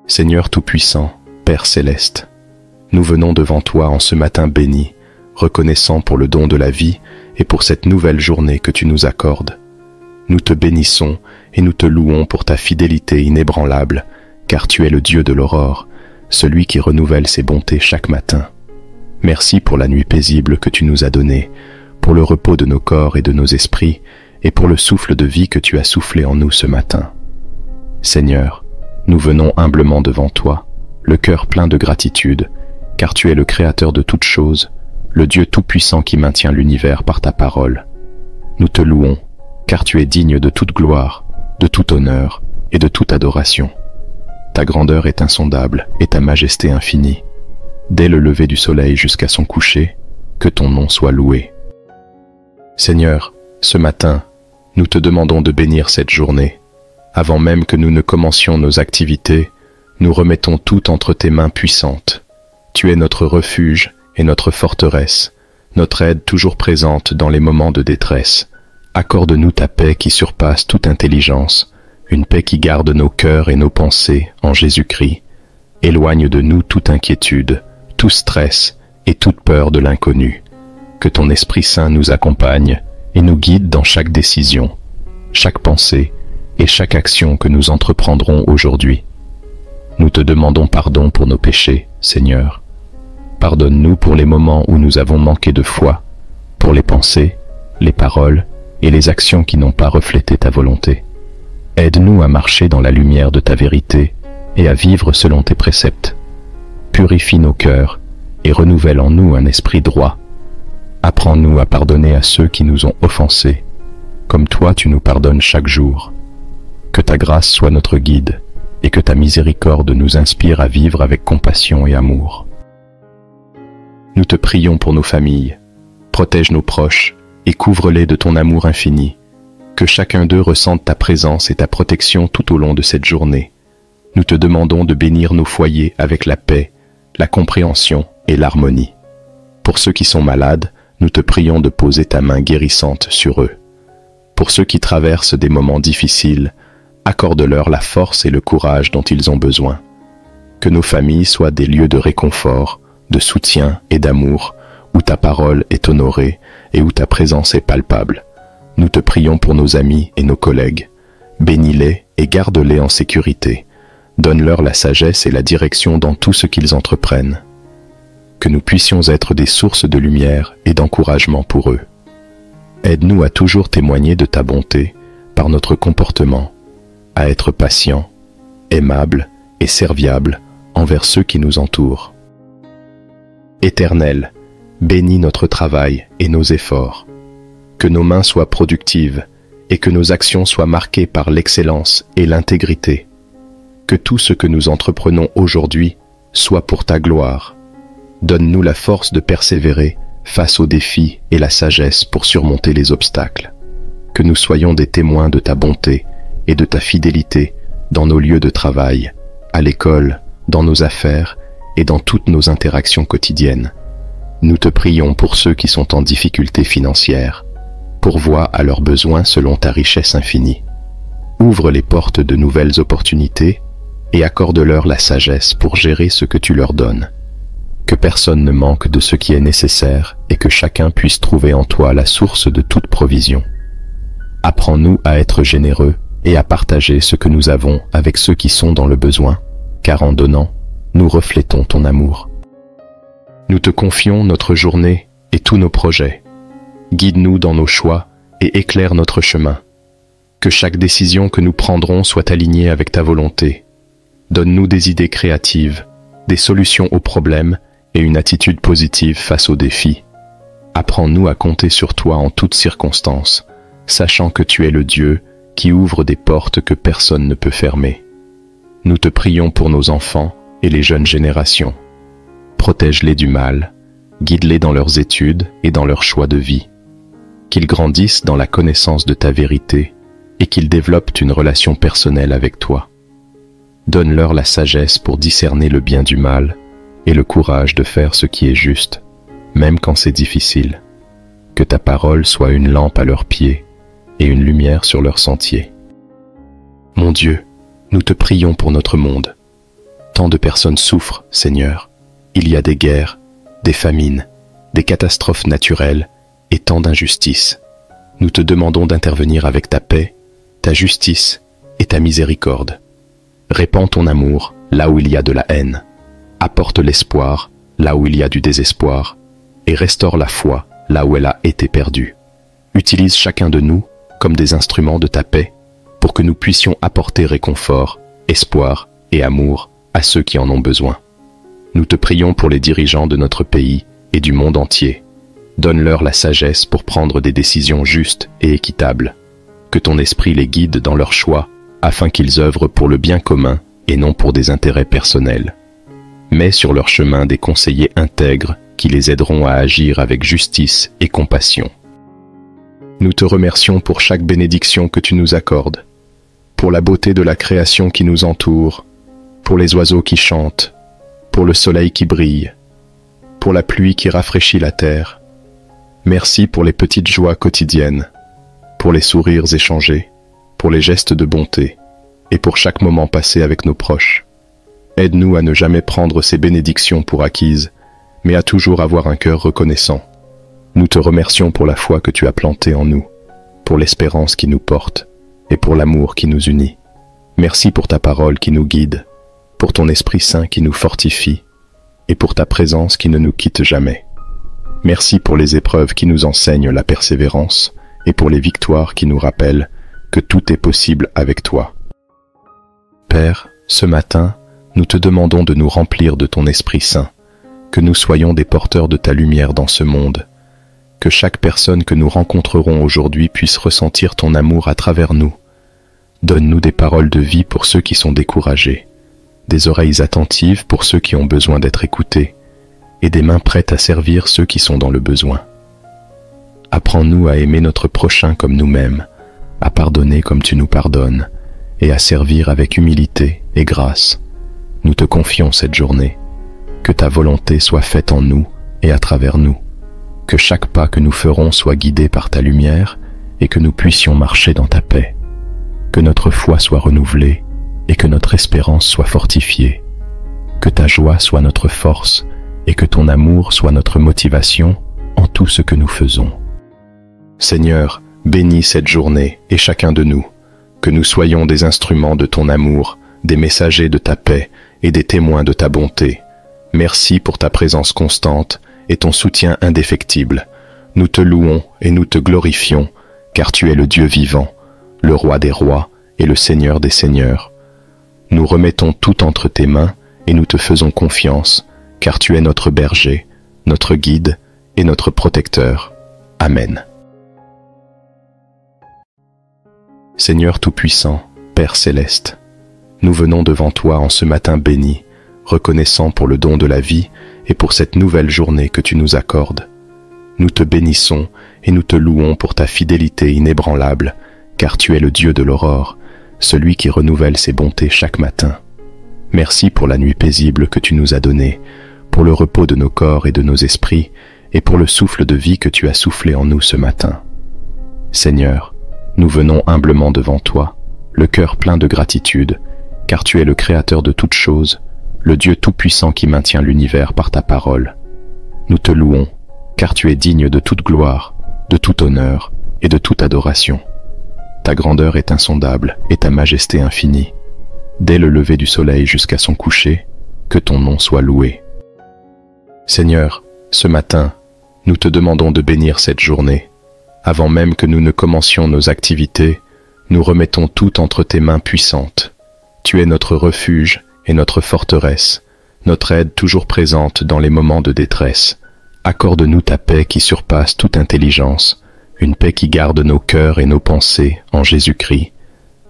Seigneur Tout-Puissant, Père Céleste, nous venons devant toi en ce matin béni, reconnaissant pour le don de la vie et pour cette nouvelle journée que tu nous accordes. Nous te bénissons et nous te louons pour ta fidélité inébranlable, car tu es le Dieu de l'aurore, celui qui renouvelle ses bontés chaque matin. Merci pour la nuit paisible que tu nous as donnée, pour le repos de nos corps et de nos esprits, et pour le souffle de vie que tu as soufflé en nous ce matin. Seigneur, nous venons humblement devant toi, le cœur plein de gratitude, car tu es le Créateur de toutes choses, le Dieu tout-puissant qui maintient l'univers par ta parole. Nous te louons, car tu es digne de toute gloire, de tout honneur et de toute adoration. Ta grandeur est insondable et ta majesté infinie. Dès le lever du soleil jusqu'à son coucher, que ton nom soit loué. Seigneur, ce matin, nous te demandons de bénir cette journée. Avant même que nous ne commencions nos activités, nous remettons tout entre tes mains puissantes. Tu es notre refuge et notre forteresse, notre aide toujours présente dans les moments de détresse. Accorde-nous ta paix qui surpasse toute intelligence, une paix qui garde nos cœurs et nos pensées en Jésus-Christ. Éloigne de nous toute inquiétude, tout stress et toute peur de l'inconnu. Que ton Esprit Saint nous accompagne et nous guide dans chaque décision, chaque pensée et chaque action que nous entreprendrons aujourd'hui. Nous te demandons pardon pour nos péchés, Seigneur. Pardonne-nous pour les moments où nous avons manqué de foi, pour les pensées, les paroles et les actions qui n'ont pas reflété ta volonté. Aide-nous à marcher dans la lumière de ta vérité et à vivre selon tes préceptes. Purifie nos cœurs et renouvelle en nous un esprit droit. Apprends-nous à pardonner à ceux qui nous ont offensés, comme toi tu nous pardonnes chaque jour. Que ta grâce soit notre guide et que ta miséricorde nous inspire à vivre avec compassion et amour. Nous te prions pour nos familles. Protège nos proches et couvre-les de ton amour infini. Que chacun d'eux ressente ta présence et ta protection tout au long de cette journée. Nous te demandons de bénir nos foyers avec la paix, la compréhension et l'harmonie. Pour ceux qui sont malades, nous te prions de poser ta main guérissante sur eux. Pour ceux qui traversent des moments difficiles, accorde-leur la force et le courage dont ils ont besoin. Que nos familles soient des lieux de réconfort, de soutien et d'amour, où ta parole est honorée et où ta présence est palpable. Nous te prions pour nos amis et nos collègues. Bénis-les et garde-les en sécurité. Donne-leur la sagesse et la direction dans tout ce qu'ils entreprennent. Que nous puissions être des sources de lumière et d'encouragement pour eux. Aide-nous à toujours témoigner de ta bonté par notre comportement, à être patients, aimables et serviables envers ceux qui nous entourent. Éternel, bénis notre travail et nos efforts. Que nos mains soient productives et que nos actions soient marquées par l'excellence et l'intégrité. Que tout ce que nous entreprenons aujourd'hui soit pour ta gloire. Donne-nous la force de persévérer face aux défis et la sagesse pour surmonter les obstacles. Que nous soyons des témoins de ta bonté et de ta fidélité dans nos lieux de travail, à l'école, dans nos affaires et dans toutes nos interactions quotidiennes. Nous te prions pour ceux qui sont en difficulté financière. Pourvois à leurs besoins selon ta richesse infinie. Ouvre les portes de nouvelles opportunités et accorde-leur la sagesse pour gérer ce que tu leur donnes. Que personne ne manque de ce qui est nécessaire et que chacun puisse trouver en toi la source de toute provision. Apprends-nous à être généreux et à partager ce que nous avons avec ceux qui sont dans le besoin, car en donnant, nous reflétons ton amour. Nous te confions notre journée et tous nos projets. Guide-nous dans nos choix et éclaire notre chemin. Que chaque décision que nous prendrons soit alignée avec ta volonté. Donne-nous des idées créatives, des solutions aux problèmes et une attitude positive face aux défis. Apprends-nous à compter sur toi en toutes circonstances, sachant que tu es le Dieu qui ouvre des portes que personne ne peut fermer. Nous te prions pour nos enfants et les jeunes générations. Protège-les du mal, guide-les dans leurs études et dans leurs choix de vie. Qu'ils grandissent dans la connaissance de ta vérité et qu'ils développent une relation personnelle avec toi. Donne-leur la sagesse pour discerner le bien du mal et le courage de faire ce qui est juste, même quand c'est difficile. Que ta parole soit une lampe à leurs pieds et une lumière sur leur sentier. Mon Dieu, nous te prions pour notre monde. Tant de personnes souffrent, Seigneur. Il y a des guerres, des famines, des catastrophes naturelles et tant d'injustices. Nous te demandons d'intervenir avec ta paix, ta justice et ta miséricorde. Répands ton amour là où il y a de la haine. Apporte l'espoir là où il y a du désespoir et restaure la foi là où elle a été perdue. Utilise chacun de nous comme des instruments de ta paix pour que nous puissions apporter réconfort, espoir et amour à ceux qui en ont besoin. Nous te prions pour les dirigeants de notre pays et du monde entier. Donne-leur la sagesse pour prendre des décisions justes et équitables. Que ton esprit les guide dans leurs choix afin qu'ils œuvrent pour le bien commun et non pour des intérêts personnels. Mets sur leur chemin des conseillers intègres qui les aideront à agir avec justice et compassion. Nous te remercions pour chaque bénédiction que tu nous accordes, pour la beauté de la création qui nous entoure, pour les oiseaux qui chantent, pour le soleil qui brille, pour la pluie qui rafraîchit la terre. Merci pour les petites joies quotidiennes, pour les sourires échangés, pour les gestes de bonté et pour chaque moment passé avec nos proches. Aide-nous à ne jamais prendre ces bénédictions pour acquises, mais à toujours avoir un cœur reconnaissant. Nous te remercions pour la foi que tu as plantée en nous, pour l'espérance qui nous porte et pour l'amour qui nous unit. Merci pour ta parole qui nous guide, pour ton Esprit Saint qui nous fortifie et pour ta présence qui ne nous quitte jamais. Merci pour les épreuves qui nous enseignent la persévérance et pour les victoires qui nous rappellent que tout est possible avec toi. Père, ce matin, nous te demandons de nous remplir de ton Esprit Saint, que nous soyons des porteurs de ta lumière dans ce monde, que chaque personne que nous rencontrerons aujourd'hui puisse ressentir ton amour à travers nous. Donne-nous des paroles de vie pour ceux qui sont découragés, des oreilles attentives pour ceux qui ont besoin d'être écoutés, et des mains prêtes à servir ceux qui sont dans le besoin. Apprends-nous à aimer notre prochain comme nous-mêmes, à pardonner comme tu nous pardonnes, et à servir avec humilité et grâce. Nous te confions cette journée. Que ta volonté soit faite en nous et à travers nous. Que chaque pas que nous ferons soit guidé par ta lumière et que nous puissions marcher dans ta paix. Que notre foi soit renouvelée et que notre espérance soit fortifiée. Que ta joie soit notre force et que ton amour soit notre motivation en tout ce que nous faisons. Seigneur, bénis cette journée et chacun de nous, que nous soyons des instruments de ton amour, des messagers de ta paix et des témoins de ta bonté. Merci pour ta présence constante et ton soutien indéfectible. Nous te louons et nous te glorifions, car tu es le Dieu vivant, le Roi des rois et le Seigneur des seigneurs. Nous remettons tout entre tes mains et nous te faisons confiance, car tu es notre berger, notre guide et notre protecteur. Amen. Seigneur Tout-Puissant, Père Céleste, nous venons devant toi en ce matin béni, reconnaissant pour le don de la vie et pour cette nouvelle journée que tu nous accordes. Nous te bénissons et nous te louons pour ta fidélité inébranlable, car tu es le Dieu de l'aurore, celui qui renouvelle ses bontés chaque matin. Merci pour la nuit paisible que tu nous as donnée, pour le repos de nos corps et de nos esprits, et pour le souffle de vie que tu as soufflé en nous ce matin. Seigneur, nous venons humblement devant toi, le cœur plein de gratitude, car tu es le Créateur de toutes choses, le Dieu tout-puissant qui maintient l'univers par ta parole. Nous te louons, car tu es digne de toute gloire, de tout honneur et de toute adoration. Ta grandeur est insondable et ta majesté infinie. Dès le lever du soleil jusqu'à son coucher, que ton nom soit loué. Seigneur, ce matin, nous te demandons de bénir cette journée. Avant même que nous ne commencions nos activités, nous remettons tout entre tes mains puissantes. Tu es notre refuge et notre forteresse, notre aide toujours présente dans les moments de détresse. Accorde-nous ta paix qui surpasse toute intelligence, une paix qui garde nos cœurs et nos pensées en Jésus-Christ.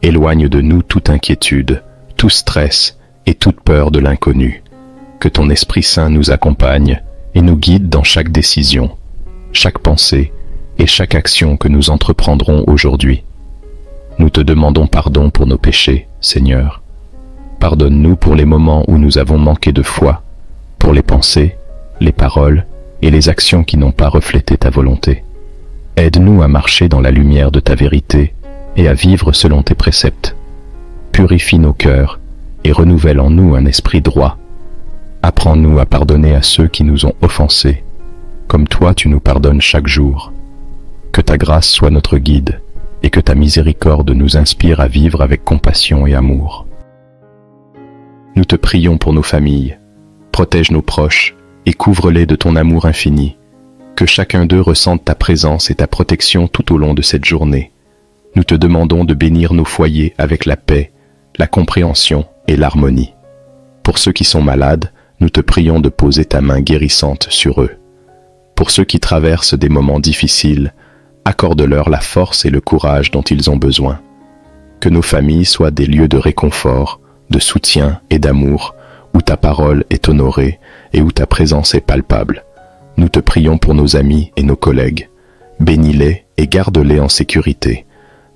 Éloigne de nous toute inquiétude, tout stress et toute peur de l'inconnu. Que ton Esprit Saint nous accompagne et nous guide dans chaque décision, chaque pensée et chaque action que nous entreprendrons aujourd'hui. Nous te demandons pardon pour nos péchés, Seigneur. Pardonne-nous pour les moments où nous avons manqué de foi, pour les pensées, les paroles et les actions qui n'ont pas reflété ta volonté. Aide-nous à marcher dans la lumière de ta vérité et à vivre selon tes préceptes. Purifie nos cœurs et renouvelle en nous un esprit droit. Apprends-nous à pardonner à ceux qui nous ont offensés, comme toi tu nous pardonnes chaque jour. Que ta grâce soit notre guide, et que ta miséricorde nous inspire à vivre avec compassion et amour. Nous te prions pour nos familles. Protège nos proches et couvre-les de ton amour infini. Que chacun d'eux ressente ta présence et ta protection tout au long de cette journée. Nous te demandons de bénir nos foyers avec la paix, la compréhension et l'harmonie. Pour ceux qui sont malades, nous te prions de poser ta main guérissante sur eux. Pour ceux qui traversent des moments difficiles, accorde-leur la force et le courage dont ils ont besoin. Que nos familles soient des lieux de réconfort, de soutien et d'amour, où ta parole est honorée et où ta présence est palpable. Nous te prions pour nos amis et nos collègues. Bénis-les et garde-les en sécurité.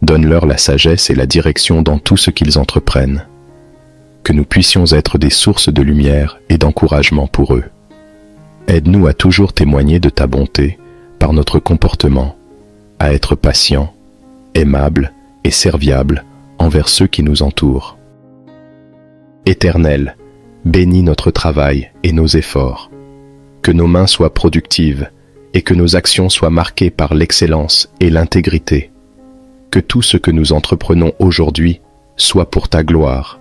Donne-leur la sagesse et la direction dans tout ce qu'ils entreprennent. Que nous puissions être des sources de lumière et d'encouragement pour eux. Aide-nous à toujours témoigner de ta bonté par notre comportement, à être patients, aimables et serviables envers ceux qui nous entourent. Éternel, bénis notre travail et nos efforts. Que nos mains soient productives et que nos actions soient marquées par l'excellence et l'intégrité. Que tout ce que nous entreprenons aujourd'hui soit pour ta gloire.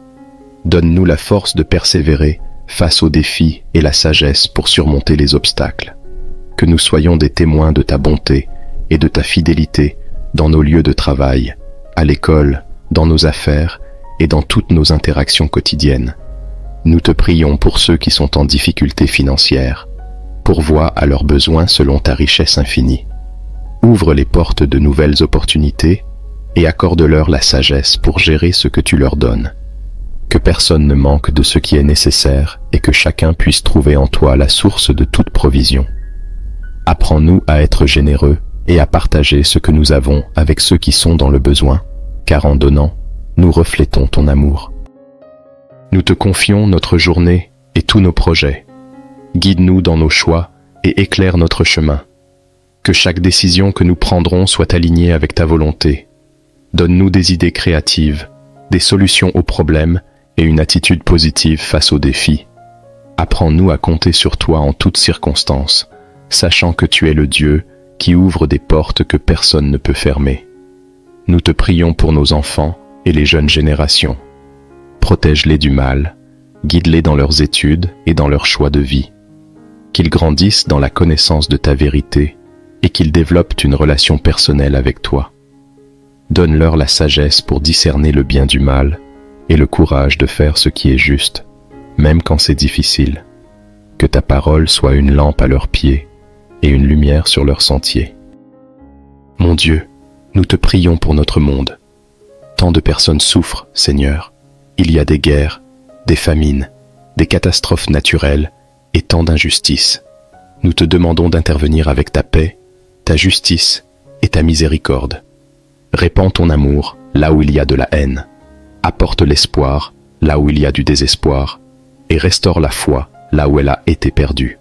Donne-nous la force de persévérer face aux défis et la sagesse pour surmonter les obstacles. Que nous soyons des témoins de ta bonté et de ta fidélité dans nos lieux de travail, à l'école, dans nos affaires et dans toutes nos interactions quotidiennes. Nous te prions pour ceux qui sont en difficulté financière. Pourvois à leurs besoins selon ta richesse infinie. Ouvre les portes de nouvelles opportunités et accorde-leur la sagesse pour gérer ce que tu leur donnes. Que personne ne manque de ce qui est nécessaire et que chacun puisse trouver en toi la source de toute provision. Apprends-nous à être généreux et à partager ce que nous avons avec ceux qui sont dans le besoin, car en donnant, nous reflétons ton amour. Nous te confions notre journée et tous nos projets. Guide-nous dans nos choix et éclaire notre chemin. Que chaque décision que nous prendrons soit alignée avec ta volonté. Donne-nous des idées créatives, des solutions aux problèmes et une attitude positive face aux défis. Apprends-nous à compter sur toi en toutes circonstances, sachant que tu es le Dieu qui ouvre des portes que personne ne peut fermer. Nous te prions pour nos enfants et les jeunes générations. Protège-les du mal, guide-les dans leurs études et dans leurs choix de vie. Qu'ils grandissent dans la connaissance de ta vérité et qu'ils développent une relation personnelle avec toi. Donne-leur la sagesse pour discerner le bien du mal et le courage de faire ce qui est juste, même quand c'est difficile. Que ta parole soit une lampe à leurs pieds et une lumière sur leur sentier. Mon Dieu, nous te prions pour notre monde. Tant de personnes souffrent, Seigneur. Il y a des guerres, des famines, des catastrophes naturelles et tant d'injustices. Nous te demandons d'intervenir avec ta paix, ta justice et ta miséricorde. Répands ton amour là où il y a de la haine. Apporte l'espoir là où il y a du désespoir et restaure la foi là où elle a été perdue.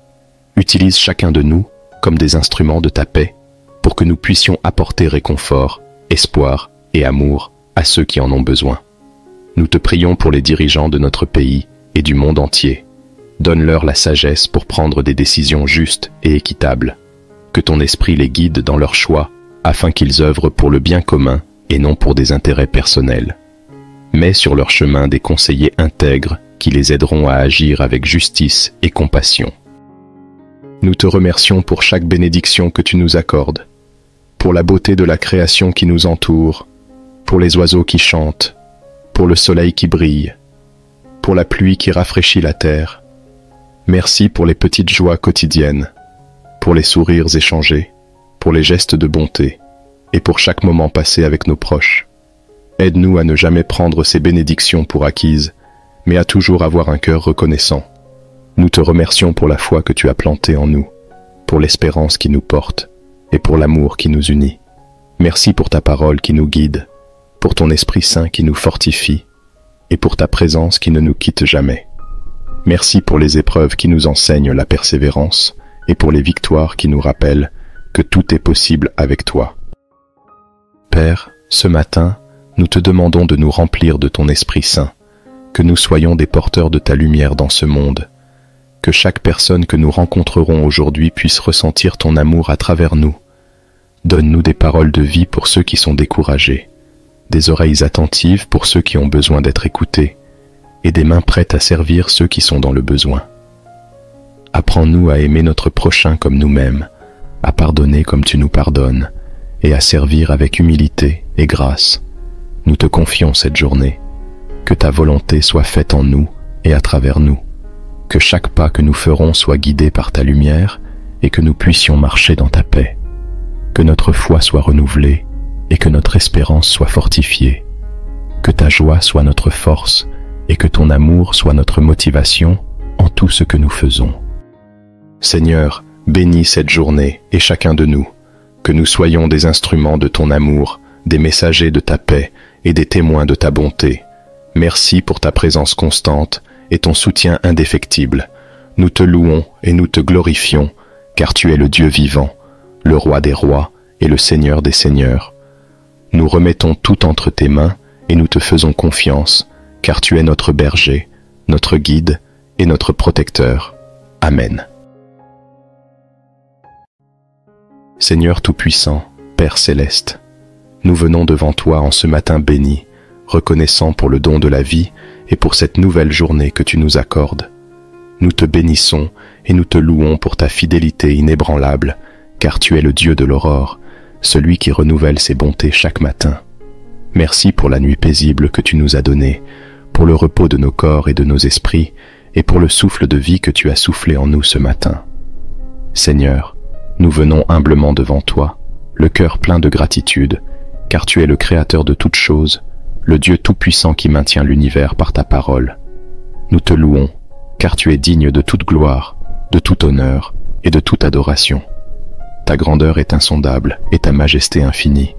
Utilise chacun de nous comme des instruments de ta paix pour que nous puissions apporter réconfort, espoir et amour à ceux qui en ont besoin. Nous te prions pour les dirigeants de notre pays et du monde entier. Donne-leur la sagesse pour prendre des décisions justes et équitables. Que ton esprit les guide dans leurs choix afin qu'ils œuvrent pour le bien commun et non pour des intérêts personnels. Mets sur leur chemin des conseillers intègres qui les aideront à agir avec justice et compassion. Nous te remercions pour chaque bénédiction que tu nous accordes, pour la beauté de la création qui nous entoure, pour les oiseaux qui chantent, pour le soleil qui brille, pour la pluie qui rafraîchit la terre. Merci pour les petites joies quotidiennes, pour les sourires échangés, pour les gestes de bonté et pour chaque moment passé avec nos proches. Aide-nous à ne jamais prendre ces bénédictions pour acquises, mais à toujours avoir un cœur reconnaissant. Nous te remercions pour la foi que tu as plantée en nous, pour l'espérance qui nous porte et pour l'amour qui nous unit. Merci pour ta parole qui nous guide, pour ton Esprit Saint qui nous fortifie et pour ta présence qui ne nous quitte jamais. Merci pour les épreuves qui nous enseignent la persévérance et pour les victoires qui nous rappellent que tout est possible avec toi. Père, ce matin, nous te demandons de nous remplir de ton Esprit Saint, que nous soyons des porteurs de ta lumière dans ce monde, que chaque personne que nous rencontrerons aujourd'hui puisse ressentir ton amour à travers nous. Donne-nous des paroles de vie pour ceux qui sont découragés, des oreilles attentives pour ceux qui ont besoin d'être écoutés, et des mains prêtes à servir ceux qui sont dans le besoin. Apprends-nous à aimer notre prochain comme nous-mêmes, à pardonner comme tu nous pardonnes, et à servir avec humilité et grâce. Nous te confions cette journée. Que ta volonté soit faite en nous et à travers nous. Que chaque pas que nous ferons soit guidé par ta lumière et que nous puissions marcher dans ta paix. Que notre foi soit renouvelée et que notre espérance soit fortifiée. Que ta joie soit notre force et que ton amour soit notre motivation en tout ce que nous faisons. Seigneur, bénis cette journée et chacun de nous. Que nous soyons des instruments de ton amour, des messagers de ta paix et des témoins de ta bonté. Merci pour ta présence constante et ton soutien indéfectible. Nous te louons et nous te glorifions, car tu es le Dieu vivant, le Roi des rois et le Seigneur des seigneurs. Nous remettons tout entre tes mains et nous te faisons confiance, car tu es notre berger, notre guide et notre protecteur. Amen. Seigneur Tout-Puissant, Père Céleste, nous venons devant toi en ce matin béni, reconnaissant pour le don de la vie et pour cette nouvelle journée que tu nous accordes. Nous te bénissons et nous te louons pour ta fidélité inébranlable, car tu es le Dieu de l'aurore, celui qui renouvelle ses bontés chaque matin. Merci pour la nuit paisible que tu nous as donnée, pour le repos de nos corps et de nos esprits, et pour le souffle de vie que tu as soufflé en nous ce matin. Seigneur, nous venons humblement devant toi, le cœur plein de gratitude, car tu es le Créateur de toutes choses, le Dieu tout-puissant qui maintient l'univers par ta parole. Nous te louons, car tu es digne de toute gloire, de tout honneur et de toute adoration. Ta grandeur est insondable et ta majesté infinie.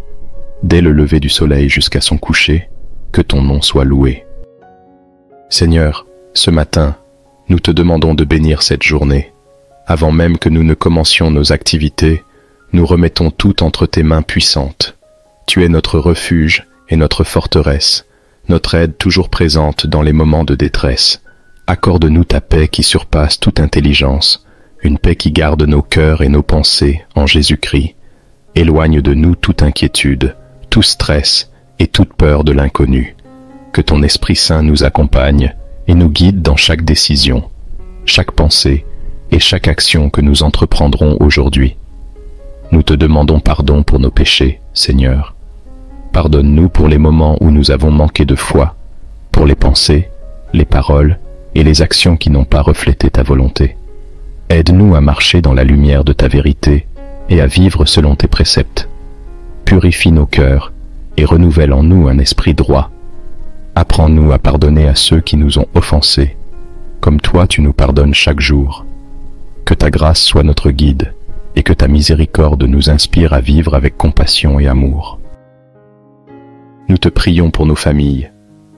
Dès le lever du soleil jusqu'à son coucher, que ton nom soit loué. Seigneur, ce matin, nous te demandons de bénir cette journée. Avant même que nous ne commencions nos activités, nous remettons tout entre tes mains puissantes. Tu es notre refuge et notre forteresse, notre aide toujours présente dans les moments de détresse. Accorde-nous ta paix qui surpasse toute intelligence, une paix qui garde nos cœurs et nos pensées en Jésus-Christ. Éloigne de nous toute inquiétude, tout stress et toute peur de l'inconnu. Que ton Esprit Saint nous accompagne et nous guide dans chaque décision, chaque pensée et chaque action que nous entreprendrons aujourd'hui. Nous te demandons pardon pour nos péchés, Seigneur. Pardonne-nous pour les moments où nous avons manqué de foi, pour les pensées, les paroles et les actions qui n'ont pas reflété ta volonté. Aide-nous à marcher dans la lumière de ta vérité et à vivre selon tes préceptes. Purifie nos cœurs et renouvelle en nous un esprit droit. Apprends-nous à pardonner à ceux qui nous ont offensés, comme toi tu nous pardonnes chaque jour. Que ta grâce soit notre guide et que ta miséricorde nous inspire à vivre avec compassion et amour. Nous te prions pour nos familles.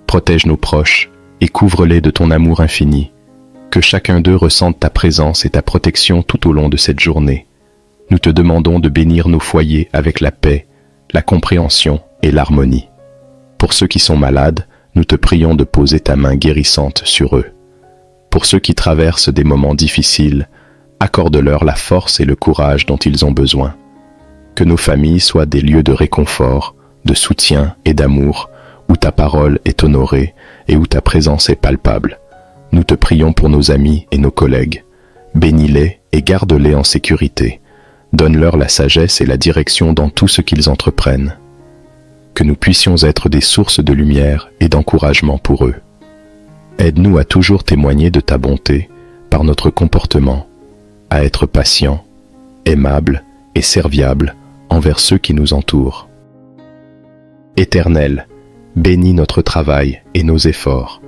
Protège nos proches et couvre-les de ton amour infini. Que chacun d'eux ressente ta présence et ta protection tout au long de cette journée. Nous te demandons de bénir nos foyers avec la paix, la compréhension et l'harmonie. Pour ceux qui sont malades, nous te prions de poser ta main guérissante sur eux. Pour ceux qui traversent des moments difficiles, accorde-leur la force et le courage dont ils ont besoin. Que nos familles soient des lieux de réconfort, de soutien et d'amour, où ta parole est honorée et où ta présence est palpable. Nous te prions pour nos amis et nos collègues. Bénis-les et garde-les en sécurité. Donne-leur la sagesse et la direction dans tout ce qu'ils entreprennent. Que nous puissions être des sources de lumière et d'encouragement pour eux. Aide-nous à toujours témoigner de ta bonté par notre comportement, à être patient, aimable et serviable envers ceux qui nous entourent. Éternel, bénis notre travail et nos efforts.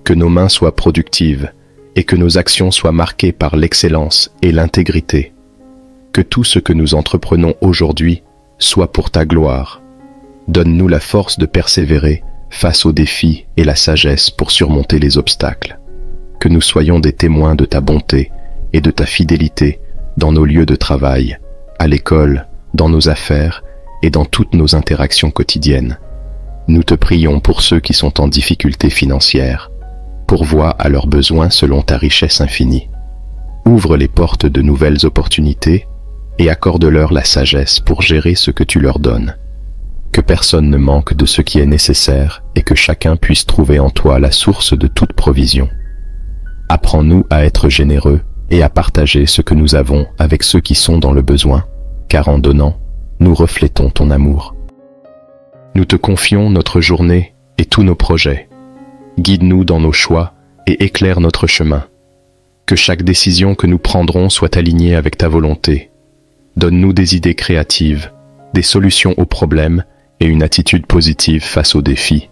Que nos mains soient productives et que nos actions soient marquées par l'excellence et l'intégrité. Que tout ce que nous entreprenons aujourd'hui soit pour ta gloire. Donne-nous la force de persévérer face aux défis et la sagesse pour surmonter les obstacles. Que nous soyons des témoins de ta bonté et de ta fidélité dans nos lieux de travail, à l'école, dans nos affaires et dans toutes nos interactions quotidiennes. Nous te prions pour ceux qui sont en difficulté financière. pourvois à leurs besoins selon ta richesse infinie. Ouvre les portes de nouvelles opportunités et accorde-leur la sagesse pour gérer ce que tu leur donnes. Que personne ne manque de ce qui est nécessaire et que chacun puisse trouver en toi la source de toute provision. Apprends-nous à être généreux et à partager ce que nous avons avec ceux qui sont dans le besoin, car en donnant, nous reflétons ton amour. Nous te confions notre journée et tous nos projets. Guide-nous dans nos choix et éclaire notre chemin. Que chaque décision que nous prendrons soit alignée avec ta volonté. Donne-nous des idées créatives, des solutions aux problèmes et une attitude positive face aux défis.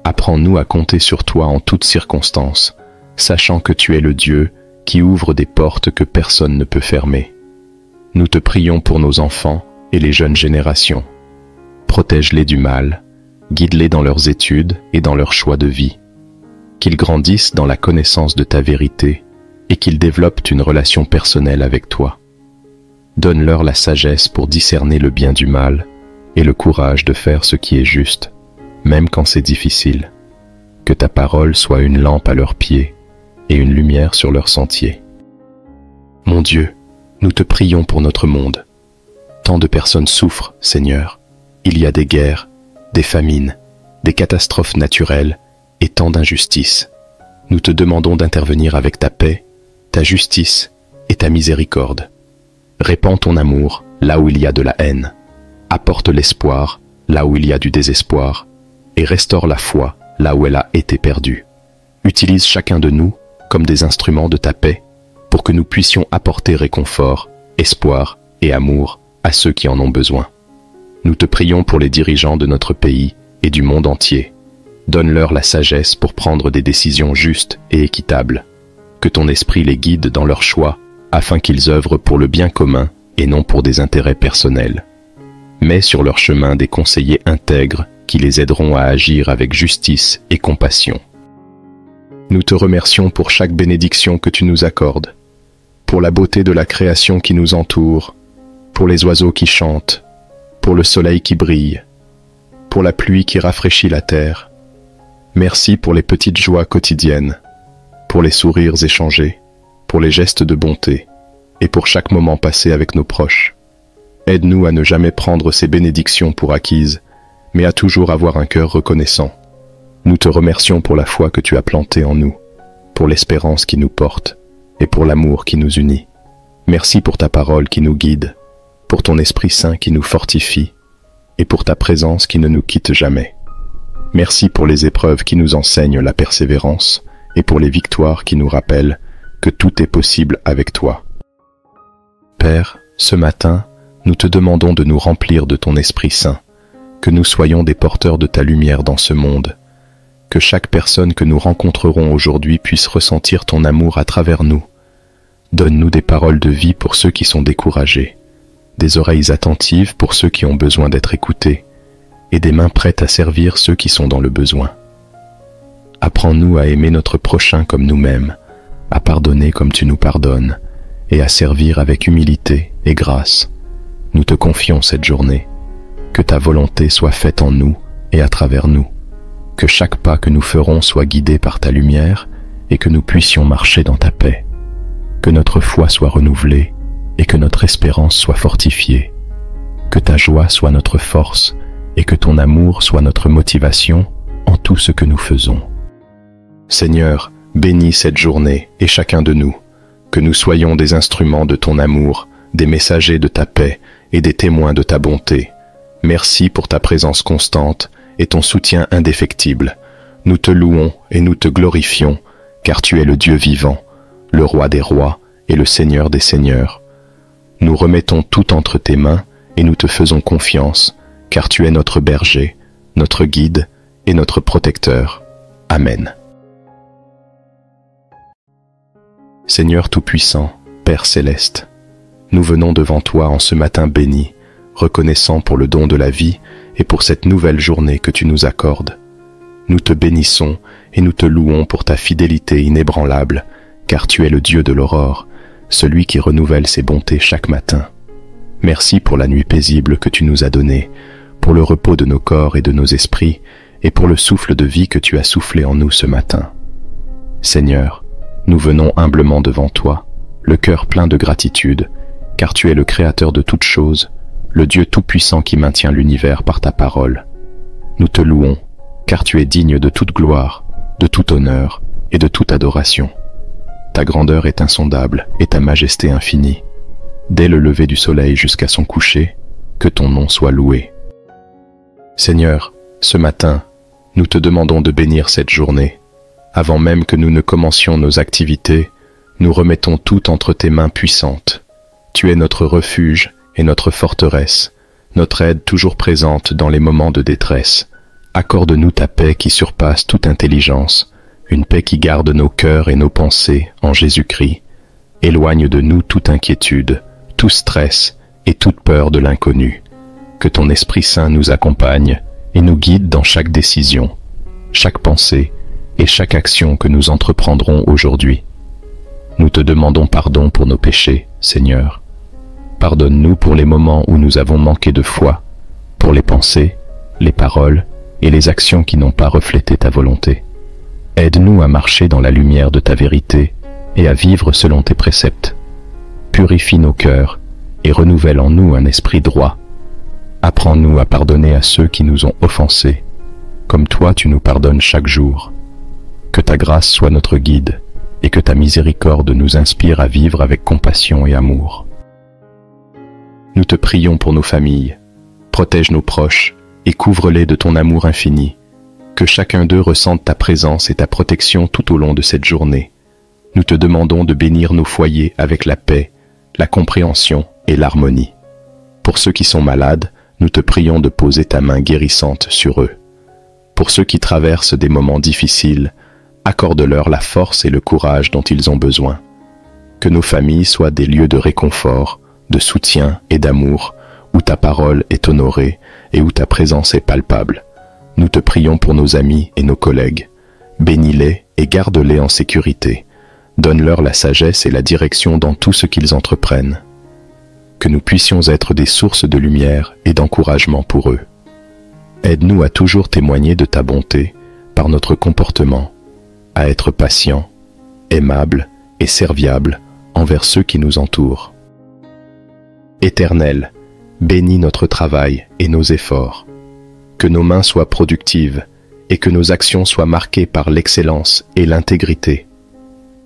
Apprends-nous à compter sur toi en toutes circonstances, sachant que tu es le Dieu qui ouvre des portes que personne ne peut fermer. Nous te prions pour nos enfants et les jeunes générations. Protège-les du mal, guide-les dans leurs études et dans leurs choix de vie. Qu'ils grandissent dans la connaissance de ta vérité et qu'ils développent une relation personnelle avec toi. Donne-leur la sagesse pour discerner le bien du mal et le courage de faire ce qui est juste, même quand c'est difficile. Que ta parole soit une lampe à leurs pieds et une lumière sur leur sentier. Mon Dieu, nous te prions pour notre monde. Tant de personnes souffrent, Seigneur. Il y a des guerres, des famines, des catastrophes naturelles et tant d'injustices. Nous te demandons d'intervenir avec ta paix, ta justice et ta miséricorde. Répands ton amour là où il y a de la haine. Apporte l'espoir là où il y a du désespoir et restaure la foi là où elle a été perdue. Utilise chacun de nous comme des instruments de ta paix pour que nous puissions apporter réconfort, espoir et amour à ceux qui en ont besoin. Nous te prions pour les dirigeants de notre pays et du monde entier. Donne-leur la sagesse pour prendre des décisions justes et équitables. Que ton esprit les guide dans leurs choix afin qu'ils œuvrent pour le bien commun et non pour des intérêts personnels. Mets sur leur chemin des conseillers intègres qui les aideront à agir avec justice et compassion. Nous te remercions pour chaque bénédiction que tu nous accordes, pour la beauté de la création qui nous entoure, pour les oiseaux qui chantent, pour le soleil qui brille, pour la pluie qui rafraîchit la terre. Merci pour les petites joies quotidiennes, pour les sourires échangés, pour les gestes de bonté et pour chaque moment passé avec nos proches. Aide-nous à ne jamais prendre ces bénédictions pour acquises, mais à toujours avoir un cœur reconnaissant. Nous te remercions pour la foi que tu as plantée en nous, pour l'espérance qui nous porte et pour l'amour qui nous unit. Merci pour ta parole qui nous guide, pour ton Esprit Saint qui nous fortifie et pour ta présence qui ne nous quitte jamais. Merci pour les épreuves qui nous enseignent la persévérance et pour les victoires qui nous rappellent que tout est possible avec toi. Père, ce matin, nous te demandons de nous remplir de ton Esprit Saint, que nous soyons des porteurs de ta lumière dans ce monde, que chaque personne que nous rencontrerons aujourd'hui puisse ressentir ton amour à travers nous. Donne-nous des paroles de vie pour ceux qui sont découragés, des oreilles attentives pour ceux qui ont besoin d'être écoutés, et des mains prêtes à servir ceux qui sont dans le besoin. Apprends-nous à aimer notre prochain comme nous-mêmes, à pardonner comme tu nous pardonnes, et à servir avec humilité et grâce. Nous te confions cette journée. Que ta volonté soit faite en nous et à travers nous. Que chaque pas que nous ferons soit guidé par ta lumière et que nous puissions marcher dans ta paix. Que notre foi soit renouvelée et que notre espérance soit fortifiée. Que ta joie soit notre force et que ton amour soit notre motivation en tout ce que nous faisons. Seigneur, bénis cette journée et chacun de nous, que nous soyons des instruments de ton amour, des messagers de ta paix et des témoins de ta bonté. Merci pour ta présence constante et ton soutien indéfectible. Nous te louons et nous te glorifions, car tu es le Dieu vivant, le Roi des rois et le Seigneur des seigneurs. Nous remettons tout entre tes mains et nous te faisons confiance, car tu es notre berger, notre guide et notre protecteur. Amen. Seigneur Tout-Puissant, Père Céleste, nous venons devant toi en ce matin béni, reconnaissant pour le don de la vie et pour cette nouvelle journée que tu nous accordes. Nous te bénissons et nous te louons pour ta fidélité inébranlable, car tu es le Dieu de l'aurore, celui qui renouvelle ses bontés chaque matin. Merci pour la nuit paisible que tu nous as donnée, pour le repos de nos corps et de nos esprits, et pour le souffle de vie que tu as soufflé en nous ce matin. Seigneur, nous venons humblement devant toi, le cœur plein de gratitude, car tu es le Créateur de toutes choses, le Dieu tout-puissant qui maintient l'univers par ta parole. Nous te louons, car tu es digne de toute gloire, de tout honneur et de toute adoration. Ta grandeur est insondable et ta majesté infinie. Dès le lever du soleil jusqu'à son coucher, que ton nom soit loué. Seigneur, ce matin, nous te demandons de bénir cette journée. Avant même que nous ne commencions nos activités, nous remettons tout entre tes mains puissantes. Tu es notre refuge et notre forteresse, notre aide toujours présente dans les moments de détresse. Accorde-nous ta paix qui surpasse toute intelligence, une paix qui garde nos cœurs et nos pensées en Jésus-Christ. Éloigne de nous toute inquiétude, tout stress et toute peur de l'inconnu. Que ton Esprit Saint nous accompagne et nous guide dans chaque décision, chaque pensée et chaque action que nous entreprendrons aujourd'hui. Nous te demandons pardon pour nos péchés, Seigneur. Pardonne-nous pour les moments où nous avons manqué de foi, pour les pensées, les paroles et les actions qui n'ont pas reflété ta volonté. Aide-nous à marcher dans la lumière de ta vérité et à vivre selon tes préceptes. Purifie nos cœurs et renouvelle en nous un esprit droit. Apprends-nous à pardonner à ceux qui nous ont offensés, comme toi tu nous pardonnes chaque jour. Que ta grâce soit notre guide et que ta miséricorde nous inspire à vivre avec compassion et amour. Nous te prions pour nos familles. Protège nos proches et couvre-les de ton amour infini. Que chacun d'eux ressente ta présence et ta protection tout au long de cette journée. Nous te demandons de bénir nos foyers avec la paix, la compréhension et l'harmonie. Pour ceux qui sont malades, nous te prions de poser ta main guérissante sur eux. Pour ceux qui traversent des moments difficiles, accorde-leur la force et le courage dont ils ont besoin. Que nos familles soient des lieux de réconfort, de soutien et d'amour, où ta parole est honorée et où ta présence est palpable. Nous te prions pour nos amis et nos collègues. Bénis-les et garde-les en sécurité. Donne-leur la sagesse et la direction dans tout ce qu'ils entreprennent. Que nous puissions être des sources de lumière et d'encouragement pour eux. Aide-nous à toujours témoigner de ta bonté par notre comportement, à être patients, aimables et serviables envers ceux qui nous entourent. Éternel, bénis notre travail et nos efforts. Que nos mains soient productives et que nos actions soient marquées par l'excellence et l'intégrité.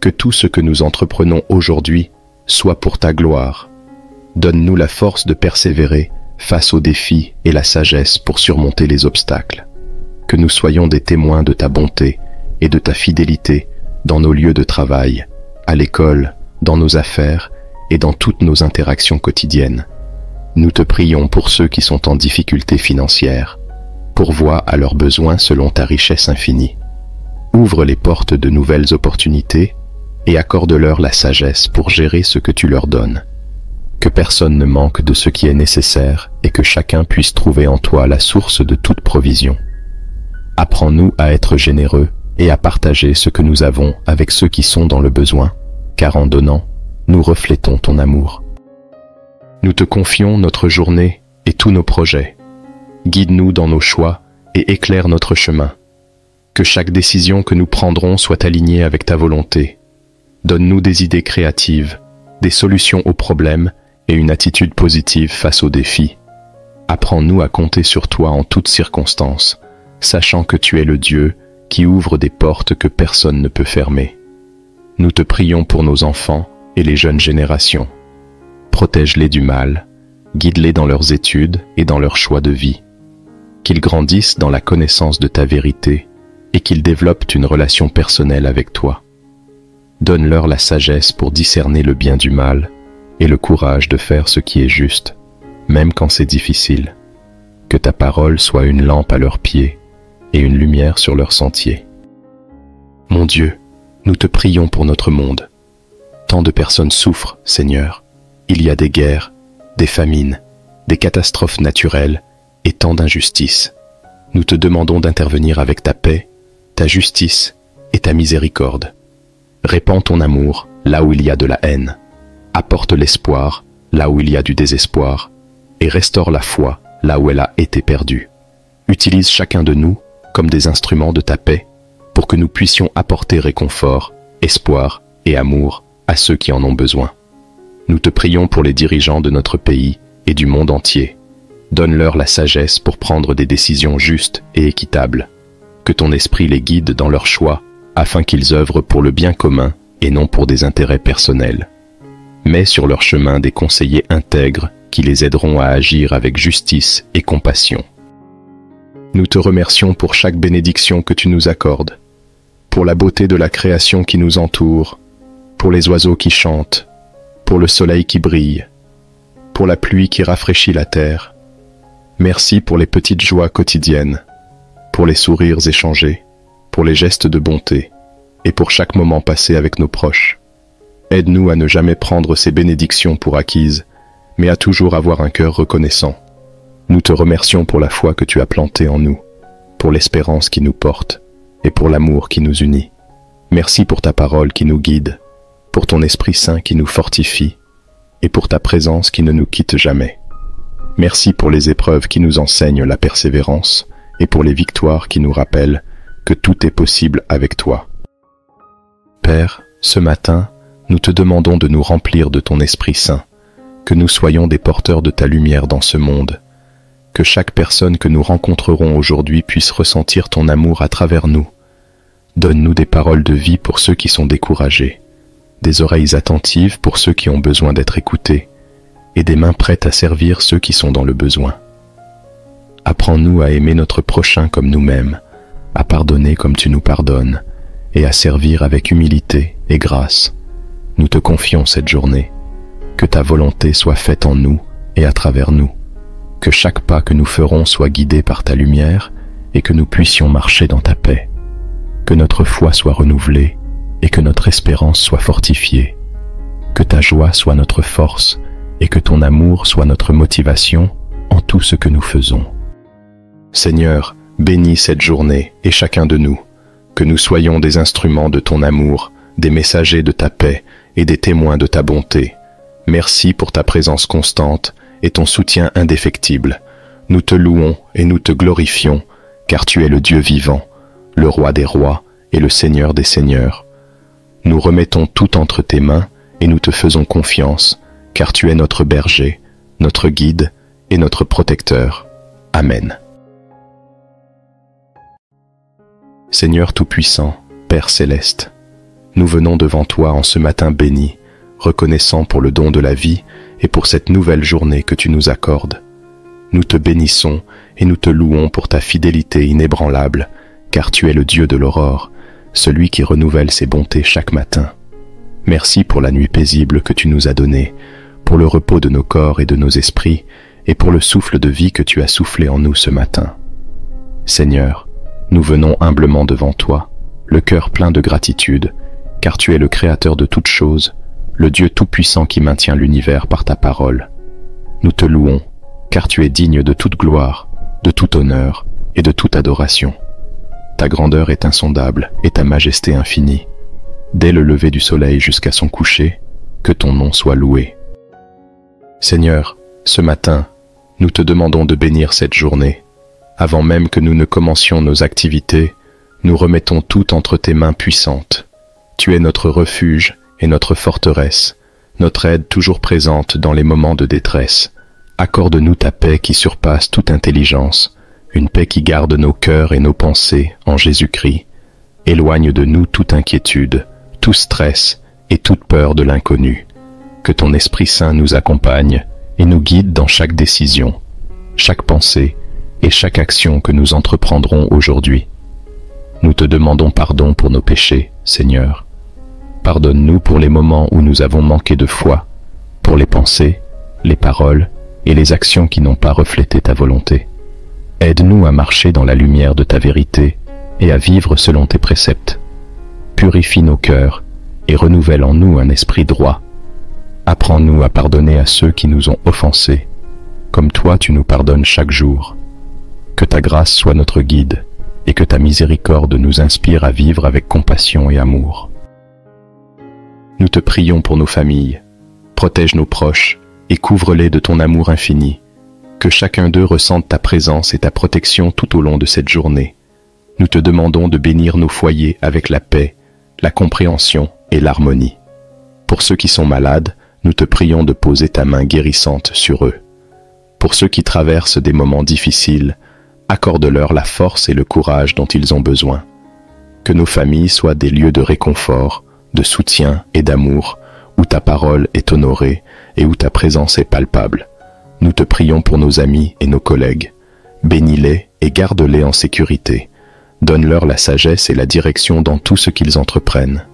Que tout ce que nous entreprenons aujourd'hui soit pour ta gloire. Donne-nous la force de persévérer face aux défis et la sagesse pour surmonter les obstacles. Que nous soyons des témoins de ta bonté et de ta fidélité dans nos lieux de travail, à l'école, dans nos affaires et dans toutes nos interactions quotidiennes. Nous te prions pour ceux qui sont en difficulté financière. Pourvois à leurs besoins selon ta richesse infinie. Ouvre les portes de nouvelles opportunités et accorde-leur la sagesse pour gérer ce que tu leur donnes. Que personne ne manque de ce qui est nécessaire et que chacun puisse trouver en toi la source de toute provision. Apprends-nous à être généreux et à partager ce que nous avons avec ceux qui sont dans le besoin, car en donnant, nous reflétons ton amour. Nous te confions notre journée et tous nos projets. Guide-nous dans nos choix et éclaire notre chemin. Que chaque décision que nous prendrons soit alignée avec ta volonté. Donne-nous des idées créatives, des solutions aux problèmes et une attitude positive face aux défis. Apprends-nous à compter sur toi en toutes circonstances, sachant que tu es le Dieu qui ouvre des portes que personne ne peut fermer. Nous te prions pour nos enfants et les jeunes générations. Protège-les du mal, guide-les dans leurs études et dans leurs choix de vie. Qu'ils grandissent dans la connaissance de ta vérité et qu'ils développent une relation personnelle avec toi. Donne-leur la sagesse pour discerner le bien du mal et le courage de faire ce qui est juste, même quand c'est difficile. Que ta parole soit une lampe à leurs pieds et une lumière sur leur sentier. Mon Dieu, nous te prions pour notre monde. Tant de personnes souffrent, Seigneur. Il y a des guerres, des famines, des catastrophes naturelles et tant d'injustices. Nous te demandons d'intervenir avec ta paix, ta justice et ta miséricorde. Répands ton amour là où il y a de la haine. Apporte l'espoir là où il y a du désespoir et restaure la foi là où elle a été perdue. Utilise chacun de nous comme des instruments de ta paix pour que nous puissions apporter réconfort, espoir et amour à ceux qui en ont besoin. Nous te prions pour les dirigeants de notre pays et du monde entier. Donne-leur la sagesse pour prendre des décisions justes et équitables. Que ton esprit les guide dans leurs choix, afin qu'ils œuvrent pour le bien commun et non pour des intérêts personnels. Mets sur leur chemin des conseillers intègres qui les aideront à agir avec justice et compassion. Nous te remercions pour chaque bénédiction que tu nous accordes, pour la beauté de la création qui nous entoure, pour les oiseaux qui chantent, pour le soleil qui brille, pour la pluie qui rafraîchit la terre. Merci pour les petites joies quotidiennes, pour les sourires échangés, pour les gestes de bonté et pour chaque moment passé avec nos proches. Aide-nous à ne jamais prendre ces bénédictions pour acquises, mais à toujours avoir un cœur reconnaissant. Nous te remercions pour la foi que tu as plantée en nous, pour l'espérance qui nous porte et pour l'amour qui nous unit. Merci pour ta parole qui nous guide, pour ton Esprit Saint qui nous fortifie et pour ta présence qui ne nous quitte jamais. Merci pour les épreuves qui nous enseignent la persévérance et pour les victoires qui nous rappellent que tout est possible avec toi. Père, ce matin, nous te demandons de nous remplir de ton Esprit Saint, que nous soyons des porteurs de ta lumière dans ce monde, que chaque personne que nous rencontrerons aujourd'hui puisse ressentir ton amour à travers nous. Donne-nous des paroles de vie pour ceux qui sont découragés, des oreilles attentives pour ceux qui ont besoin d'être écoutés, et des mains prêtes à servir ceux qui sont dans le besoin. Apprends-nous à aimer notre prochain comme nous-mêmes, à pardonner comme tu nous pardonnes, et à servir avec humilité et grâce. Nous te confions cette journée. Que ta volonté soit faite en nous et à travers nous. Que chaque pas que nous ferons soit guidé par ta lumière et que nous puissions marcher dans ta paix. Que notre foi soit renouvelée et que notre espérance soit fortifiée. Que ta joie soit notre force et que ton amour soit notre motivation en tout ce que nous faisons. Seigneur, bénis cette journée et chacun de nous, que nous soyons des instruments de ton amour, des messagers de ta paix et des témoins de ta bonté. Merci pour ta présence constante et ton soutien indéfectible. Nous te louons et nous te glorifions, car tu es le Dieu vivant, le Roi des rois et le Seigneur des seigneurs. Nous remettons tout entre tes mains et nous te faisons confiance, car tu es notre berger, notre guide et notre protecteur. Amen. Seigneur Tout-Puissant, Père Céleste, nous venons devant toi en ce matin béni, reconnaissant pour le don de la vie et pour cette nouvelle journée que tu nous accordes. Nous te bénissons et nous te louons pour ta fidélité inébranlable, car tu es le Dieu de l'aurore, celui qui renouvelle ses bontés chaque matin. Merci pour la nuit paisible que tu nous as donnée, pour le repos de nos corps et de nos esprits, et pour le souffle de vie que tu as soufflé en nous ce matin. Seigneur, nous venons humblement devant toi, le cœur plein de gratitude, car tu es le Créateur de toutes choses, le Dieu tout-puissant qui maintient l'univers par ta parole. Nous te louons, car tu es digne de toute gloire, de tout honneur et de toute adoration. Ta grandeur est insondable et ta majesté infinie. Dès le lever du soleil jusqu'à son coucher, que ton nom soit loué. Seigneur, ce matin, nous te demandons de bénir cette journée. Avant même que nous ne commencions nos activités, nous remettons tout entre tes mains puissantes. Tu es notre refuge et notre forteresse, notre aide toujours présente dans les moments de détresse. Accorde-nous ta paix qui surpasse toute intelligence, une paix qui garde nos cœurs et nos pensées en Jésus-Christ. Éloigne de nous toute inquiétude, tout stress et toute peur de l'inconnu. Que ton Esprit Saint nous accompagne et nous guide dans chaque décision, chaque pensée et chaque action que nous entreprendrons aujourd'hui. Nous te demandons pardon pour nos péchés, Seigneur. Pardonne-nous pour les moments où nous avons manqué de foi, pour les pensées, les paroles et les actions qui n'ont pas reflété ta volonté. Aide-nous à marcher dans la lumière de ta vérité et à vivre selon tes préceptes. Purifie nos cœurs et renouvelle en nous un esprit droit. Apprends-nous à pardonner à ceux qui nous ont offensés, comme toi tu nous pardonnes chaque jour. Que ta grâce soit notre guide et que ta miséricorde nous inspire à vivre avec compassion et amour. Nous te prions pour nos familles. Protège nos proches et couvre-les de ton amour infini. Que chacun d'eux ressente ta présence et ta protection tout au long de cette journée. nous te demandons de bénir nos foyers avec la paix, la compréhension et l'harmonie. Pour ceux qui sont malades, nous te prions de poser ta main guérissante sur eux. Pour ceux qui traversent des moments difficiles, accorde-leur la force et le courage dont ils ont besoin. Que nos familles soient des lieux de réconfort, de soutien et d'amour, où ta parole est honorée et où ta présence est palpable. Nous te prions pour nos amis et nos collègues. Bénis-les et garde-les en sécurité. Donne-leur la sagesse et la direction dans tout ce qu'ils entreprennent.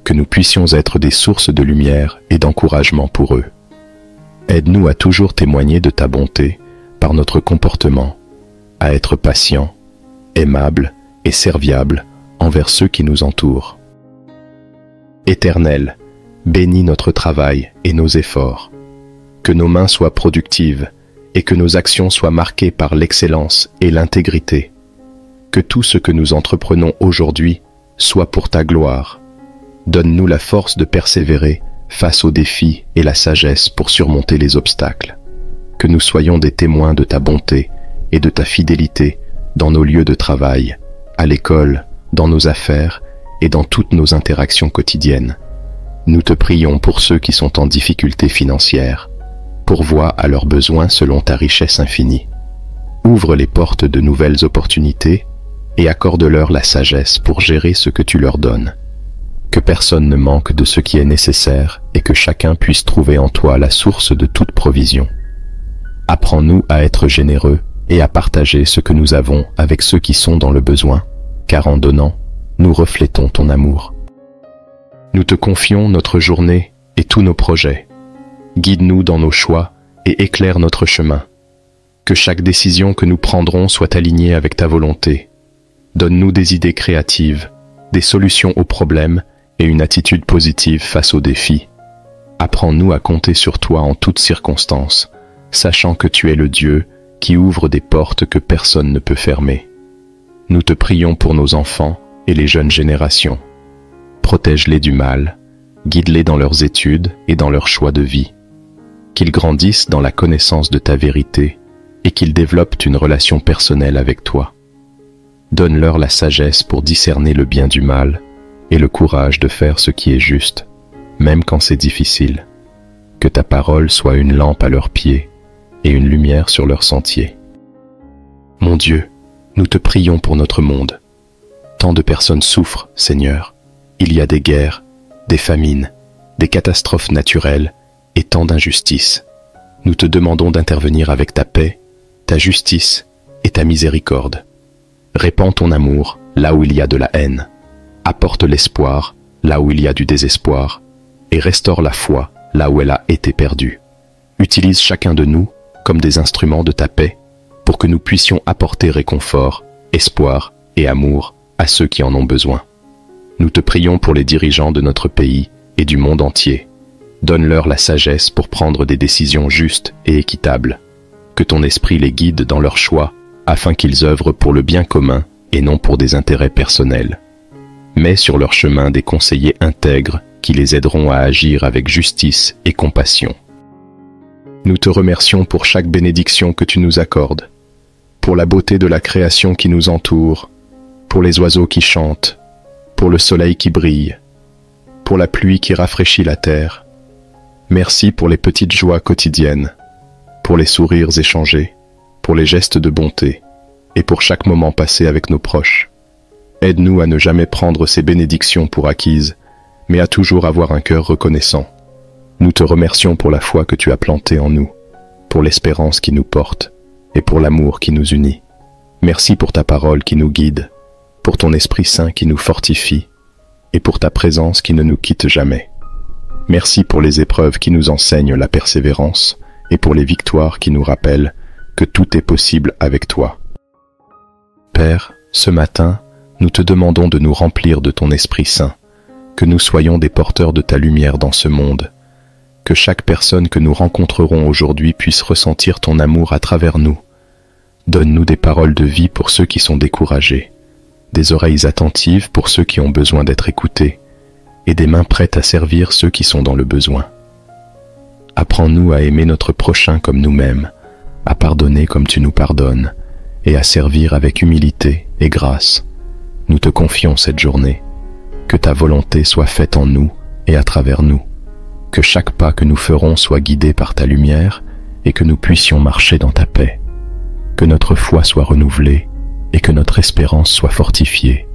Que nous puissions être des sources de lumière et d'encouragement pour eux. Aide-nous à toujours témoigner de ta bonté par notre comportement, à être patients, aimables et serviables envers ceux qui nous entourent. Éternel, bénis notre travail et nos efforts. Que nos mains soient productives et que nos actions soient marquées par l'excellence et l'intégrité. Que tout ce que nous entreprenons aujourd'hui soit pour ta gloire. Donne-nous la force de persévérer face aux défis et la sagesse pour surmonter les obstacles. Que nous soyons des témoins de ta bonté et de ta fidélité dans nos lieux de travail, à l'école, dans nos affaires et dans toutes nos interactions quotidiennes. Nous te prions pour ceux qui sont en difficulté financière. Pourvois à leurs besoins selon ta richesse infinie. Ouvre les portes de nouvelles opportunités et accorde-leur la sagesse pour gérer ce que tu leur donnes. Que personne ne manque de ce qui est nécessaire et que chacun puisse trouver en toi la source de toute provision. Apprends-nous à être généreux et à partager ce que nous avons avec ceux qui sont dans le besoin, car en donnant, nous reflétons ton amour. Nous te confions notre journée et tous nos projets. Guide-nous dans nos choix et éclaire notre chemin. Que chaque décision que nous prendrons soit alignée avec ta volonté. Donne-nous des idées créatives, des solutions aux problèmes et une attitude positive face aux défis. Apprends-nous à compter sur toi en toutes circonstances, sachant que tu es le Dieu qui ouvre des portes que personne ne peut fermer. Nous te prions pour nos enfants et les jeunes générations. Protège-les du mal, guide-les dans leurs études et dans leurs choix de vie. Qu'ils grandissent dans la connaissance de ta vérité et qu'ils développent une relation personnelle avec toi. Donne-leur la sagesse pour discerner le bien du mal et le courage de faire ce qui est juste, même quand c'est difficile. Que ta parole soit une lampe à leurs pieds et une lumière sur leur sentier. Mon Dieu, nous te prions pour notre monde. Tant de personnes souffrent, Seigneur. Il y a des guerres, des famines, des catastrophes naturelles et tant d'injustices. Nous te demandons d'intervenir avec ta paix, ta justice et ta miséricorde. Répands ton amour là où il y a de la haine. Apporte l'espoir là où il y a du désespoir et restaure la foi là où elle a été perdue. Utilise chacun de nous comme des instruments de ta paix pour que nous puissions apporter réconfort, espoir et amour à ceux qui en ont besoin. Nous te prions pour les dirigeants de notre pays et du monde entier. Donne-leur la sagesse pour prendre des décisions justes et équitables. Que ton esprit les guide dans leurs choix afin qu'ils œuvrent pour le bien commun et non pour des intérêts personnels. Mets sur leur chemin des conseillers intègres qui les aideront à agir avec justice et compassion. Nous te remercions pour chaque bénédiction que tu nous accordes, pour la beauté de la création qui nous entoure, pour les oiseaux qui chantent, pour le soleil qui brille, pour la pluie qui rafraîchit la terre. Merci pour les petites joies quotidiennes, pour les sourires échangés, pour les gestes de bonté et pour chaque moment passé avec nos proches. Aide-nous à ne jamais prendre ces bénédictions pour acquises, mais à toujours avoir un cœur reconnaissant. Nous te remercions pour la foi que tu as plantée en nous, pour l'espérance qui nous porte et pour l'amour qui nous unit. Merci pour ta parole qui nous guide, pour ton Esprit Saint qui nous fortifie et pour ta présence qui ne nous quitte jamais. Merci pour les épreuves qui nous enseignent la persévérance et pour les victoires qui nous rappellent que tout est possible avec toi. Père, ce matin, nous te demandons de nous remplir de ton Esprit Saint, que nous soyons des porteurs de ta lumière dans ce monde, que chaque personne que nous rencontrerons aujourd'hui puisse ressentir ton amour à travers nous. Donne-nous des paroles de vie pour ceux qui sont découragés, des oreilles attentives pour ceux qui ont besoin d'être écoutés, et des mains prêtes à servir ceux qui sont dans le besoin. Apprends-nous à aimer notre prochain comme nous-mêmes, à pardonner comme tu nous pardonnes, et à servir avec humilité et grâce. Nous te confions cette journée. Que ta volonté soit faite en nous et à travers nous. Que chaque pas que nous ferons soit guidé par ta lumière et que nous puissions marcher dans ta paix. Que notre foi soit renouvelée et que notre espérance soit fortifiée.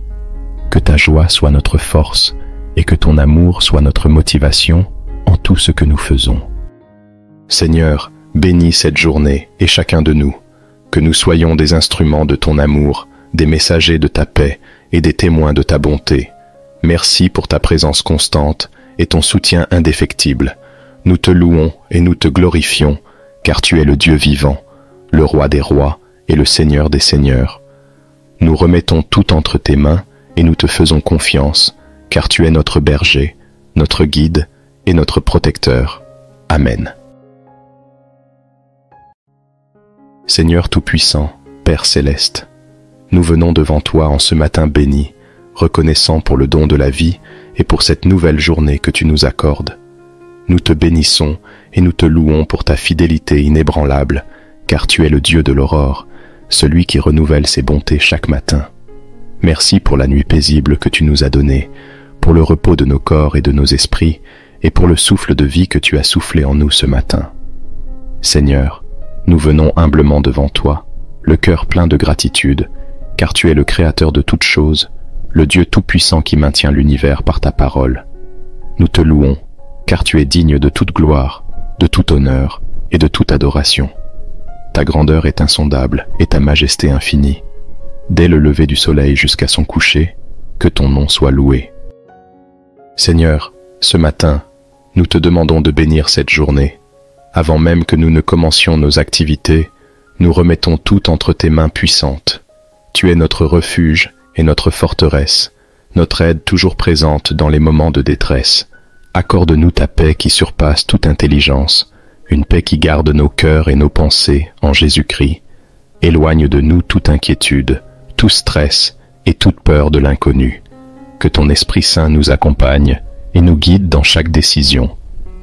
Que ta joie soit notre force et que ton amour soit notre motivation en tout ce que nous faisons. Seigneur, bénis cette journée et chacun de nous, que nous soyons des instruments de ton amour, des messagers de ta paix et des témoins de ta bonté. Merci pour ta présence constante et ton soutien indéfectible. Nous te louons et nous te glorifions, car tu es le Dieu vivant, le Roi des rois et le Seigneur des seigneurs. Nous remettons tout entre tes mains et nous te faisons confiance, car tu es notre berger, notre guide et notre protecteur. Amen. Seigneur Tout-Puissant, Père Céleste, nous venons devant toi en ce matin béni, reconnaissant pour le don de la vie et pour cette nouvelle journée que tu nous accordes. Nous te bénissons et nous te louons pour ta fidélité inébranlable, car tu es le Dieu de l'aurore, celui qui renouvelle ses bontés chaque matin. Merci pour la nuit paisible que tu nous as donnée, pour le repos de nos corps et de nos esprits, et pour le souffle de vie que tu as soufflé en nous ce matin. Seigneur, nous venons humblement devant toi, le cœur plein de gratitude, car tu es le Créateur de toutes choses, le Dieu tout-puissant qui maintient l'univers par ta parole. Nous te louons, car tu es digne de toute gloire, de tout honneur et de toute adoration. Ta grandeur est insondable et ta majesté infinie. Dès le lever du soleil jusqu'à son coucher, que ton nom soit loué. Seigneur, ce matin, nous te demandons de bénir cette journée. Avant même que nous ne commencions nos activités, nous remettons tout entre tes mains puissantes. Tu es notre refuge et notre forteresse, notre aide toujours présente dans les moments de détresse. Accorde-nous ta paix qui surpasse toute intelligence, une paix qui garde nos cœurs et nos pensées en Jésus-Christ. Éloigne de nous toute inquiétude, tout stress et toute peur de l'inconnu. Que ton Esprit Saint nous accompagne et nous guide dans chaque décision,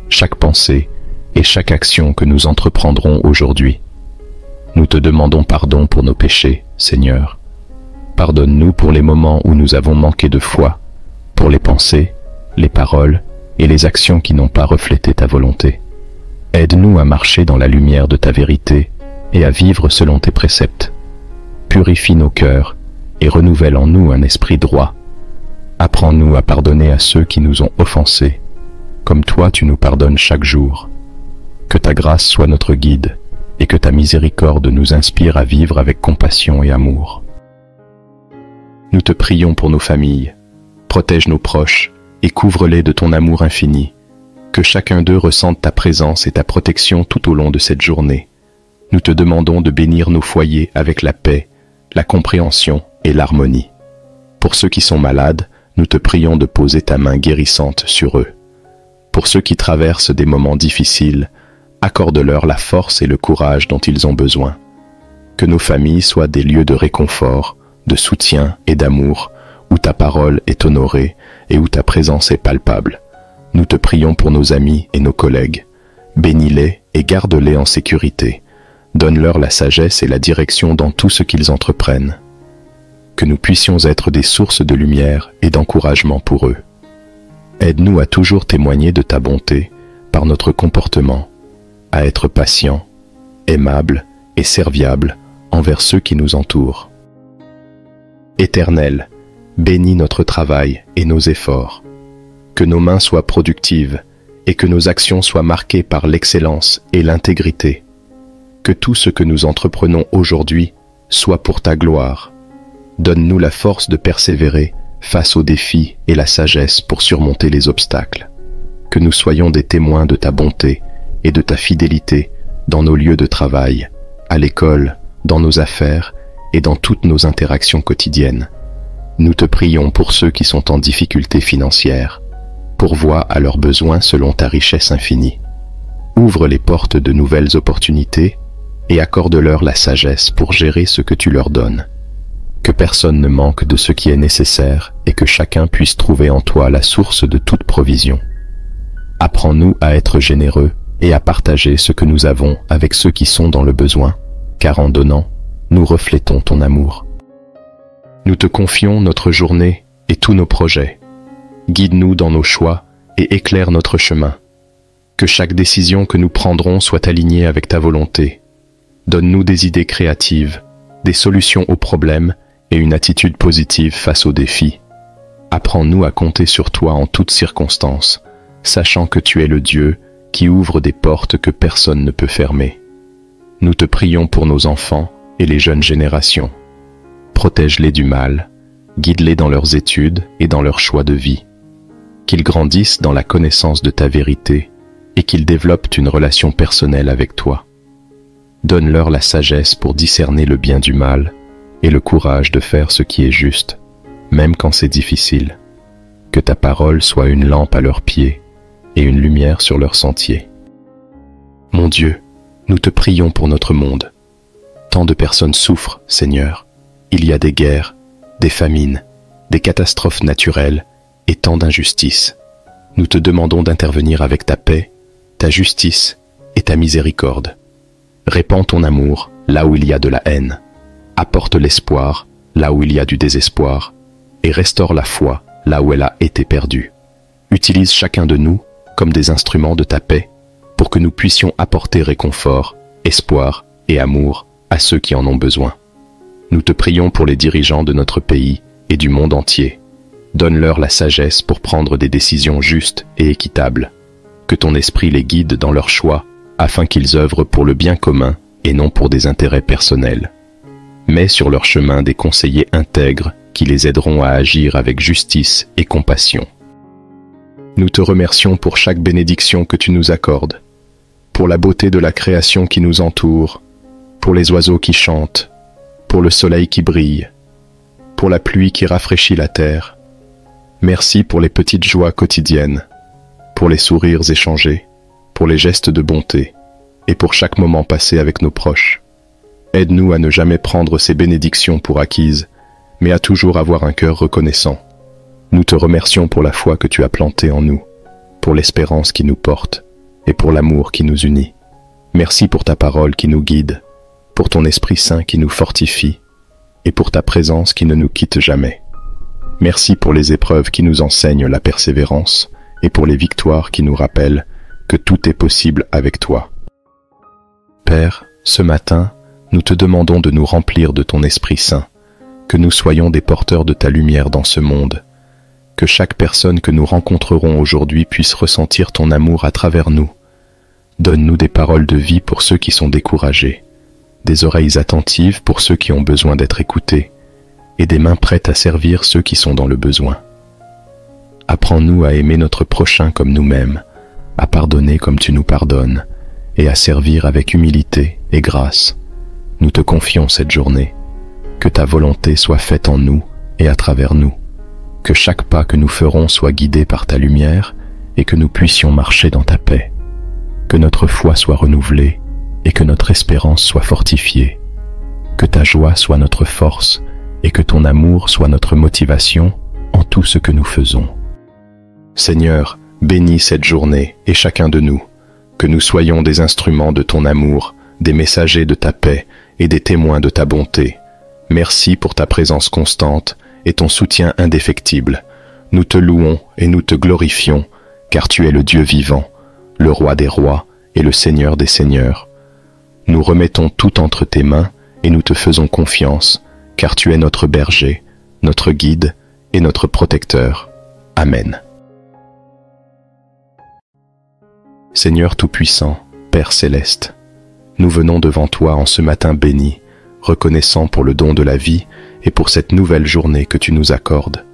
chaque pensée et chaque action que nous entreprendrons aujourd'hui. Nous te demandons pardon pour nos péchés, Seigneur. Pardonne-nous pour les moments où nous avons manqué de foi, pour les pensées, les paroles et les actions qui n'ont pas reflété ta volonté. Aide-nous à marcher dans la lumière de ta vérité et à vivre selon tes préceptes. Purifie nos cœurs et renouvelle en nous un esprit droit. Apprends-nous à pardonner à ceux qui nous ont offensés, comme toi tu nous pardonnes chaque jour. Que ta grâce soit notre guide et que ta miséricorde nous inspire à vivre avec compassion et amour. Nous te prions pour nos familles. Protège nos proches et couvre-les de ton amour infini. Que chacun d'eux ressente ta présence et ta protection tout au long de cette journée. Nous te demandons de bénir nos foyers avec la paix, la compréhension et l'harmonie. Pour ceux qui sont malades, nous te prions de poser ta main guérissante sur eux. Pour ceux qui traversent des moments difficiles, accorde-leur la force et le courage dont ils ont besoin. Que nos familles soient des lieux de réconfort, de soutien et d'amour, où ta parole est honorée et où ta présence est palpable. Nous te prions pour nos amis et nos collègues. Bénis-les et garde-les en sécurité. Donne-leur la sagesse et la direction dans tout ce qu'ils entreprennent. Que nous puissions être des sources de lumière et d'encouragement pour eux. Aide-nous à toujours témoigner de ta bonté par notre comportement, à être patients, aimables et serviables envers ceux qui nous entourent. Éternel, bénis notre travail et nos efforts. Que nos mains soient productives et que nos actions soient marquées par l'excellence et l'intégrité. Que tout ce que nous entreprenons aujourd'hui soit pour ta gloire. Donne-nous la force de persévérer face aux défis et la sagesse pour surmonter les obstacles. Que nous soyons des témoins de ta bonté et de ta fidélité dans nos lieux de travail, à l'école, dans nos affaires et dans toutes nos interactions quotidiennes. Nous te prions pour ceux qui sont en difficulté financière. Pourvois à leurs besoins selon ta richesse infinie. Ouvre les portes de nouvelles opportunités et accorde-leur la sagesse pour gérer ce que tu leur donnes. Que personne ne manque de ce qui est nécessaire et que chacun puisse trouver en toi la source de toute provision. Apprends-nous à être généreux et à partager ce que nous avons avec ceux qui sont dans le besoin, car en donnant, nous reflétons ton amour. Nous te confions notre journée et tous nos projets. Guide-nous dans nos choix et éclaire notre chemin. Que chaque décision que nous prendrons soit alignée avec ta volonté. Donne-nous des idées créatives, des solutions aux problèmes et une attitude positive face aux défis. Apprends-nous à compter sur toi en toutes circonstances, sachant que tu es le Dieu qui ouvre des portes que personne ne peut fermer. Nous te prions pour nos enfants et les jeunes générations. Protège-les du mal, guide-les dans leurs études et dans leurs choix de vie. Qu'ils grandissent dans la connaissance de ta vérité et qu'ils développent une relation personnelle avec toi. Donne-leur la sagesse pour discerner le bien du mal et le courage de faire ce qui est juste, même quand c'est difficile. Que ta parole soit une lampe à leurs pieds et une lumière sur leur sentier. Mon Dieu, nous te prions pour notre monde. Tant de personnes souffrent, Seigneur. Il y a des guerres, des famines, des catastrophes naturelles et tant d'injustices. Nous te demandons d'intervenir avec ta paix, ta justice et ta miséricorde. Répands ton amour là où il y a de la haine. Apporte l'espoir là où il y a du désespoir et restaure la foi là où elle a été perdue. Utilise chacun de nous comme des instruments de ta paix pour que nous puissions apporter réconfort, espoir et amour à ceux qui en ont besoin. Nous te prions pour les dirigeants de notre pays et du monde entier. Donne-leur la sagesse pour prendre des décisions justes et équitables. Que ton esprit les guide dans leurs choix afin qu'ils œuvrent pour le bien commun et non pour des intérêts personnels. Mets sur leur chemin des conseillers intègres qui les aideront à agir avec justice et compassion. Nous te remercions pour chaque bénédiction que tu nous accordes, pour la beauté de la création qui nous entoure, pour les oiseaux qui chantent, pour le soleil qui brille, pour la pluie qui rafraîchit la terre. Merci pour les petites joies quotidiennes, pour les sourires échangés, pour les gestes de bonté et pour chaque moment passé avec nos proches. Aide-nous à ne jamais prendre ces bénédictions pour acquises, mais à toujours avoir un cœur reconnaissant. Nous te remercions pour la foi que tu as plantée en nous, pour l'espérance qui nous porte et pour l'amour qui nous unit. Merci pour ta parole qui nous guide, pour ton Esprit Saint qui nous fortifie et pour ta présence qui ne nous quitte jamais. Merci pour les épreuves qui nous enseignent la persévérance et pour les victoires qui nous rappellent que tout est possible avec toi. Père, ce matin, nous te demandons de nous remplir de ton Esprit Saint, que nous soyons des porteurs de ta lumière dans ce monde, que chaque personne que nous rencontrerons aujourd'hui puisse ressentir ton amour à travers nous. Donne-nous des paroles de vie pour ceux qui sont découragés, des oreilles attentives pour ceux qui ont besoin d'être écoutés, et des mains prêtes à servir ceux qui sont dans le besoin. Apprends-nous à aimer notre prochain comme nous-mêmes, à pardonner comme tu nous pardonnes, et à servir avec humilité et grâce. Nous te confions cette journée. Que ta volonté soit faite en nous et à travers nous. Que chaque pas que nous ferons soit guidé par ta lumière et que nous puissions marcher dans ta paix. Que notre foi soit renouvelée et que notre espérance soit fortifiée. Que ta joie soit notre force et que ton amour soit notre motivation en tout ce que nous faisons. Seigneur, bénis cette journée et chacun de nous, que nous soyons des instruments de ton amour, des messagers de ta paix et des témoins de ta bonté. Merci pour ta présence constante et ton soutien indéfectible. Nous te louons et nous te glorifions, car tu es le Dieu vivant, le Roi des rois et le Seigneur des seigneurs. Nous remettons tout entre tes mains et nous te faisons confiance, car tu es notre berger, notre guide et notre protecteur. Amen. Seigneur Tout-Puissant, Père Céleste, nous venons devant toi en ce matin béni, reconnaissant pour le don de la vie et pour cette nouvelle journée que tu nous accordes.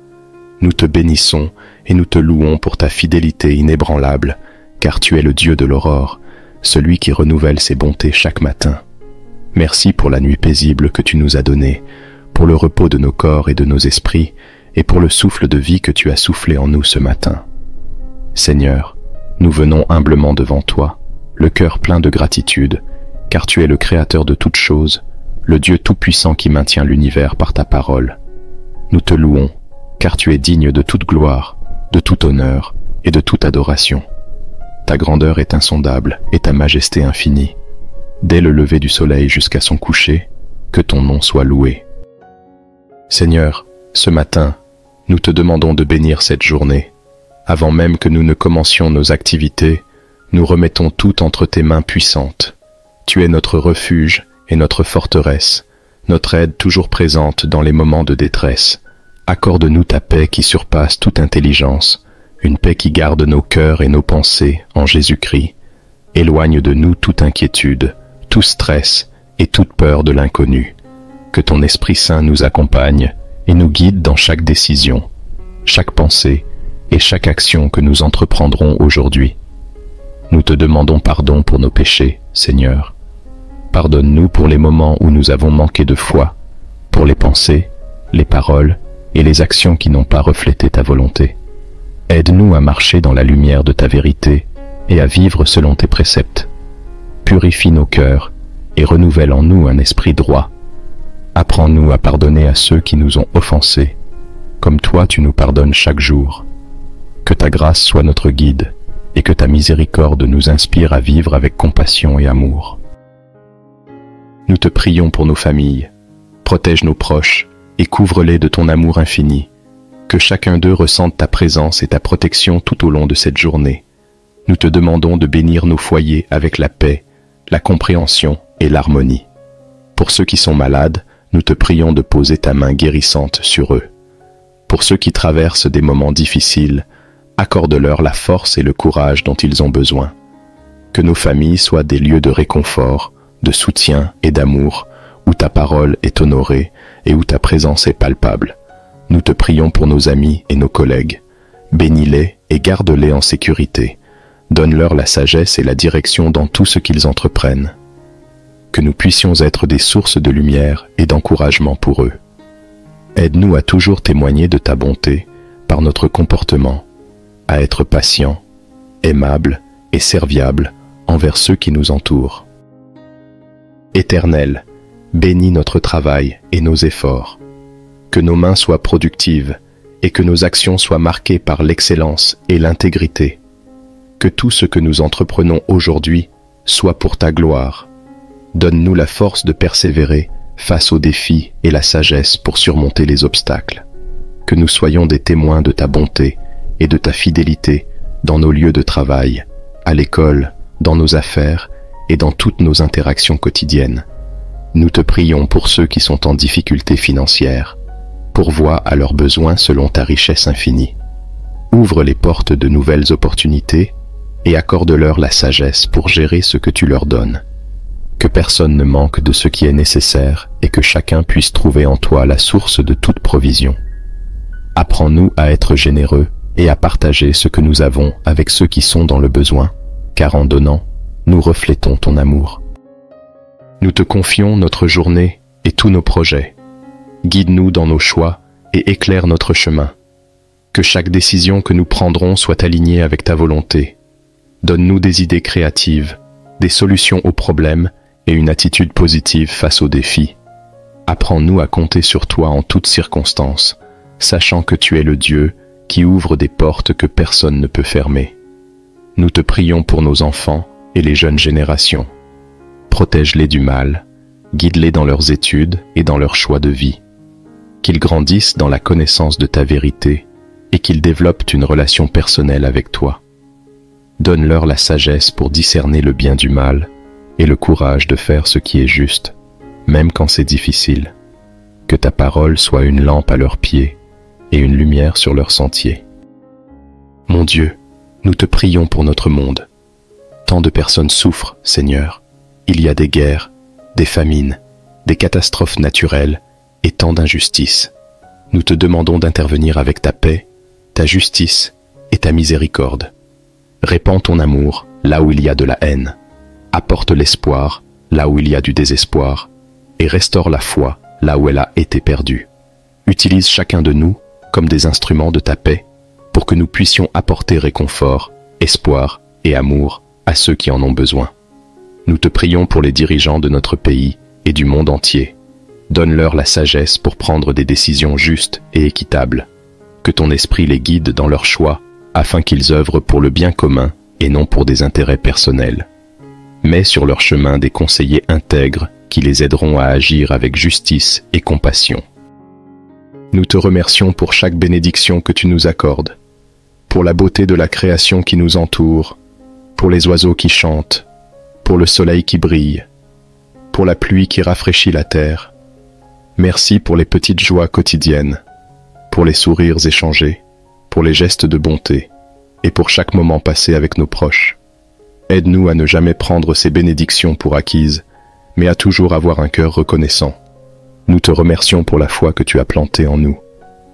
Nous te bénissons et nous te louons pour ta fidélité inébranlable, car tu es le Dieu de l'aurore, celui qui renouvelle ses bontés chaque matin. Merci pour la nuit paisible que tu nous as donnée, pour le repos de nos corps et de nos esprits, et pour le souffle de vie que tu as soufflé en nous ce matin. Seigneur, nous venons humblement devant toi, le cœur plein de gratitude, car tu es le Créateur de toutes choses, le Dieu tout-puissant qui maintient l'univers par ta parole. Nous te louons, car tu es digne de toute gloire, de tout honneur et de toute adoration. Ta grandeur est insondable et ta majesté infinie. Dès le lever du soleil jusqu'à son coucher, que ton nom soit loué. Seigneur, ce matin, nous te demandons de bénir cette journée. Avant même que nous ne commencions nos activités, nous remettons tout entre tes mains puissantes. Tu es notre refuge et notre forteresse, notre aide toujours présente dans les moments de détresse. Accorde-nous ta paix qui surpasse toute intelligence, une paix qui garde nos cœurs et nos pensées en Jésus-Christ. Éloigne de nous toute inquiétude, tout stress et toute peur de l'inconnu. Que ton Esprit Saint nous accompagne et nous guide dans chaque décision, chaque pensée et chaque action que nous entreprendrons aujourd'hui. Nous te demandons pardon pour nos péchés, Seigneur. Pardonne-nous pour les moments où nous avons manqué de foi, pour les pensées, les paroles et les actions qui n'ont pas reflété ta volonté. Aide-nous à marcher dans la lumière de ta vérité et à vivre selon tes préceptes. Purifie nos cœurs et renouvelle en nous un esprit droit. Apprends-nous à pardonner à ceux qui nous ont offensés, comme toi tu nous pardonnes chaque jour. Que ta grâce soit notre guide et que ta miséricorde nous inspire à vivre avec compassion et amour. Nous te prions pour nos familles. Protège nos proches et couvre-les de ton amour infini. Que chacun d'eux ressente ta présence et ta protection tout au long de cette journée. Nous te demandons de bénir nos foyers avec la paix, la compréhension et l'harmonie. Pour ceux qui sont malades, nous te prions de poser ta main guérissante sur eux. Pour ceux qui traversent des moments difficiles, accorde-leur la force et le courage dont ils ont besoin. Que nos familles soient des lieux de réconfort, de soutien et d'amour, où ta parole est honorée et où ta présence est palpable. Nous te prions pour nos amis et nos collègues. Bénis-les et garde-les en sécurité. Donne-leur la sagesse et la direction dans tout ce qu'ils entreprennent. Que nous puissions être des sources de lumière et d'encouragement pour eux. Aide-nous à toujours témoigner de ta bonté par notre comportement, à être patients, aimables et serviables envers ceux qui nous entourent. Éternel, bénis notre travail et nos efforts. Que nos mains soient productives et que nos actions soient marquées par l'excellence et l'intégrité. Que tout ce que nous entreprenons aujourd'hui soit pour ta gloire. Donne-nous la force de persévérer face aux défis et la sagesse pour surmonter les obstacles. Que nous soyons des témoins de ta bonté et de ta fidélité dans nos lieux de travail, à l'école, dans nos affaires et dans toutes nos interactions quotidiennes. Nous te prions pour ceux qui sont en difficulté financière. Pourvois à leurs besoins selon ta richesse infinie. Ouvre les portes de nouvelles opportunités et accorde-leur la sagesse pour gérer ce que tu leur donnes. Que personne ne manque de ce qui est nécessaire et que chacun puisse trouver en toi la source de toute provision. Apprends-nous à être généreux et à partager ce que nous avons avec ceux qui sont dans le besoin, car en donnant, nous reflétons ton amour. Nous te confions notre journée et tous nos projets. Guide-nous dans nos choix et éclaire notre chemin. Que chaque décision que nous prendrons soit alignée avec ta volonté. Donne-nous des idées créatives, des solutions aux problèmes et une attitude positive face aux défis. Apprends-nous à compter sur toi en toutes circonstances, sachant que tu es le Dieu qui ouvre des portes que personne ne peut fermer. Nous te prions pour nos enfants et les jeunes générations. Protège-les du mal, guide-les dans leurs études et dans leurs choix de vie. Qu'ils grandissent dans la connaissance de ta vérité et qu'ils développent une relation personnelle avec toi. Donne-leur la sagesse pour discerner le bien du mal et le courage de faire ce qui est juste, même quand c'est difficile. Que ta parole soit une lampe à leurs pieds et une lumière sur leur sentier. Mon Dieu, nous te prions pour notre monde. Tant de personnes souffrent, Seigneur. Il y a des guerres, des famines, des catastrophes naturelles et tant d'injustices. Nous te demandons d'intervenir avec ta paix, ta justice et ta miséricorde. Répands ton amour là où il y a de la haine. Apporte l'espoir là où il y a du désespoir et restaure la foi là où elle a été perdue. Utilise chacun de nous comme des instruments de ta paix pour que nous puissions apporter réconfort, espoir et amour à ceux qui en ont besoin. Nous te prions pour les dirigeants de notre pays et du monde entier. Donne-leur la sagesse pour prendre des décisions justes et équitables. Que ton esprit les guide dans leurs choix afin qu'ils œuvrent pour le bien commun et non pour des intérêts personnels. Mets sur leur chemin des conseillers intègres qui les aideront à agir avec justice et compassion. Nous te remercions pour chaque bénédiction que tu nous accordes, pour la beauté de la création qui nous entoure, pour les oiseaux qui chantent, pour le soleil qui brille, pour la pluie qui rafraîchit la terre. Merci pour les petites joies quotidiennes, pour les sourires échangés, pour les gestes de bonté et pour chaque moment passé avec nos proches. Aide-nous à ne jamais prendre ces bénédictions pour acquises, mais à toujours avoir un cœur reconnaissant. Nous te remercions pour la foi que tu as plantée en nous,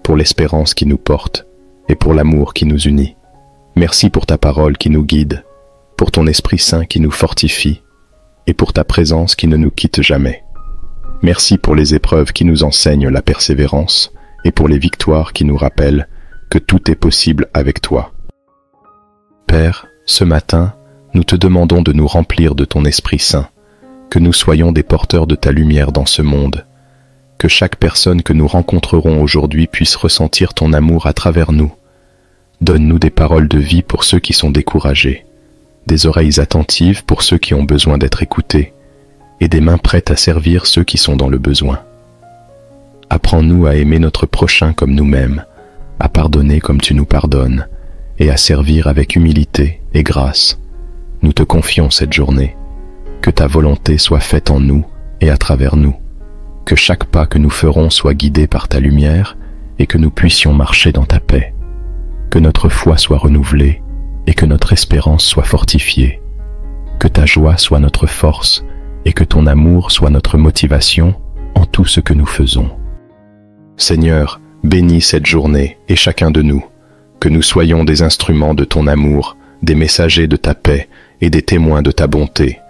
pour l'espérance qui nous porte et pour l'amour qui nous unit. Merci pour ta parole qui nous guide, pour ton Esprit Saint qui nous fortifie et pour ta présence qui ne nous quitte jamais. Merci pour les épreuves qui nous enseignent la persévérance et pour les victoires qui nous rappellent que tout est possible avec toi. Père, ce matin, nous te demandons de nous remplir de ton Esprit Saint, que nous soyons des porteurs de ta lumière dans ce monde, que chaque personne que nous rencontrerons aujourd'hui puisse ressentir ton amour à travers nous. Donne-nous des paroles de vie pour ceux qui sont découragés, des oreilles attentives pour ceux qui ont besoin d'être écoutés, et des mains prêtes à servir ceux qui sont dans le besoin. Apprends-nous à aimer notre prochain comme nous-mêmes, à pardonner comme tu nous pardonnes, et à servir avec humilité et grâce. Nous te confions cette journée. Que ta volonté soit faite en nous et à travers nous. Que chaque pas que nous ferons soit guidé par ta lumière et que nous puissions marcher dans ta paix. Que notre foi soit renouvelée et que notre espérance soit fortifiée. Que ta joie soit notre force et que ton amour soit notre motivation en tout ce que nous faisons. Seigneur, bénis cette journée et chacun de nous, que nous soyons des instruments de ton amour, des messagers de ta paix et des témoins de ta bonté.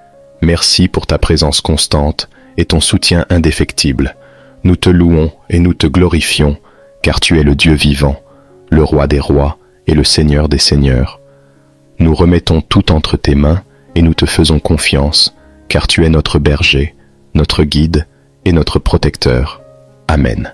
Merci pour ta présence constante et ton soutien indéfectible. Nous te louons et nous te glorifions, car tu es le Dieu vivant, le Roi des rois et le Seigneur des seigneurs. Nous remettons tout entre tes mains et nous te faisons confiance, car tu es notre berger, notre guide et notre protecteur. Amen.